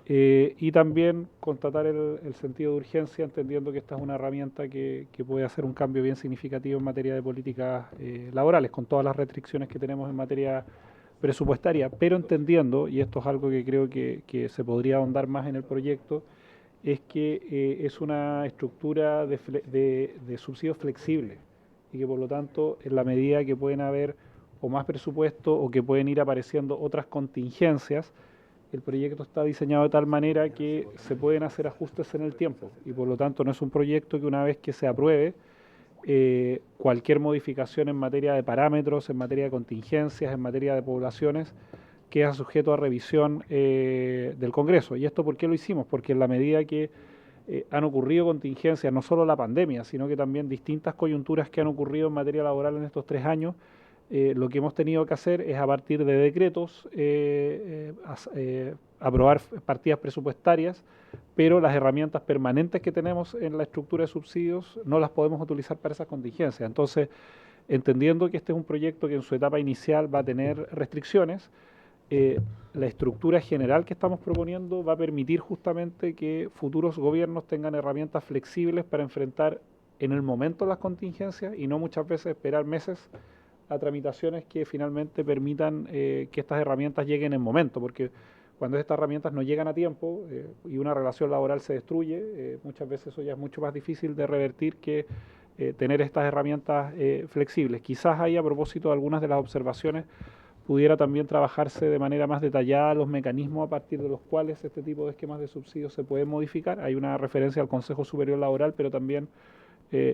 Speaker 7: y también constatar el sentido de urgencia, entendiendo que esta es una herramienta que puede hacer un cambio bien significativo en materia de políticas laborales, con todas las restricciones que tenemos en materia presupuestaria, pero entendiendo, y esto es algo que creo que se podría ahondar más en el proyecto, es que es una estructura de subsidios flexible y que por lo tanto en la medida que pueden haber o más presupuesto o que pueden ir apareciendo otras contingencias, el proyecto está diseñado de tal manera que se pueden hacer ajustes en el tiempo y por lo tanto no es un proyecto que una vez que se apruebe cualquier modificación en materia de parámetros, en materia de contingencias, en materia de poblaciones, queda sujeto a revisión del Congreso. ¿Y esto por qué lo hicimos? Porque en la medida que han ocurrido contingencias, no solo la pandemia, sino que también distintas coyunturas que han ocurrido en materia laboral en estos 3 años, lo que hemos tenido que hacer es a partir de decretos aprobar partidas presupuestarias, pero las herramientas permanentes que tenemos en la estructura de subsidios no las podemos utilizar para esas contingencias. Entonces, entendiendo que este es un proyecto que en su etapa inicial va a tener restricciones, la estructura general que estamos proponiendo va a permitir justamente que futuros gobiernos tengan herramientas flexibles para enfrentar en el momento las contingencias y no muchas veces esperar meses a tramitaciones que finalmente permitan que estas herramientas lleguen en momento, porque cuando estas herramientas no llegan a tiempo y una relación laboral se destruye, muchas veces eso ya es mucho más difícil de revertir que tener estas herramientas flexibles. Quizás ahí, a propósito de algunas de las observaciones, pudiera también trabajarse de manera más detallada los mecanismos a partir de los cuales este tipo de esquemas de subsidios se pueden modificar. Hay una referencia al Consejo Superior Laboral, pero también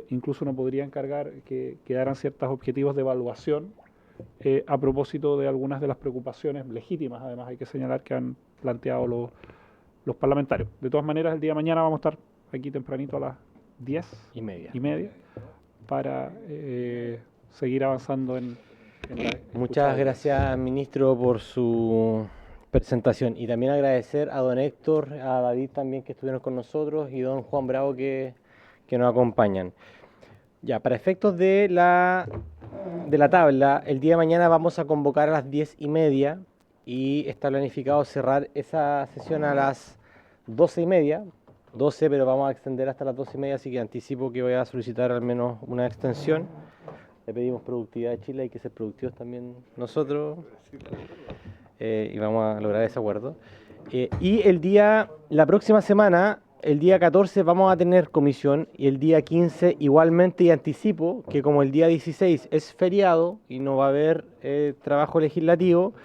Speaker 7: incluso uno podría encargar que quedaran ciertos objetivos de evaluación a propósito de algunas de las preocupaciones legítimas, además hay que señalar, que han planteado los parlamentarios. De todas maneras, el día de mañana vamos a estar aquí tempranito a las 10:30 para seguir avanzando en
Speaker 1: Muchas gracias, ministro, por su presentación y también agradecer a don Héctor, a David también que estuvieron con nosotros y don Juan Bravo que nos acompañan. Ya, para efectos de la tabla, el día de mañana vamos a convocar a las 10:30 y está planificado cerrar esa sesión a las 12:30, pero vamos a extender hasta las 12:30, así que anticipo que voy a solicitar al menos una extensión. Le pedimos productividad a Chile, hay que ser productivos también nosotros y vamos a lograr ese acuerdo. Y la próxima semana, el día 14 vamos a tener comisión y el día 15 igualmente, y anticipo que como el día 16 es feriado y no va a haber trabajo legislativo,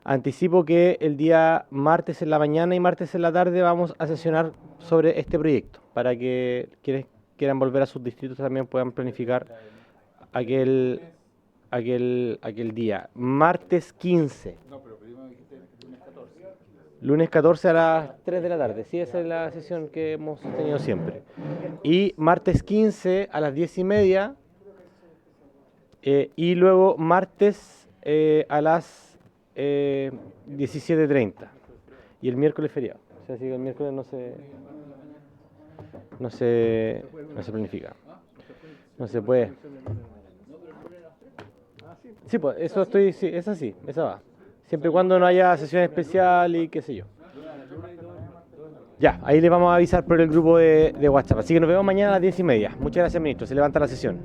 Speaker 1: anticipo que el día martes en la mañana y martes en la tarde vamos a sesionar sobre este proyecto para que quienes quieran volver a sus distritos también puedan planificar aquel día. Martes 15. Lunes 14 a las 3 de la tarde. Sí, esa es la sesión que hemos tenido siempre. Y martes 15 a las 10:30. Y luego martes a las 17:30. Y el miércoles feriado. O sea, así que el miércoles no se planifica. No se puede. Sí, pues eso es así, esa va. Siempre y cuando no haya sesión especial y qué sé yo. Ya, ahí le vamos a avisar por el grupo de WhatsApp. Así que nos vemos mañana a las 10:30. Muchas gracias, ministro. Se levanta la sesión.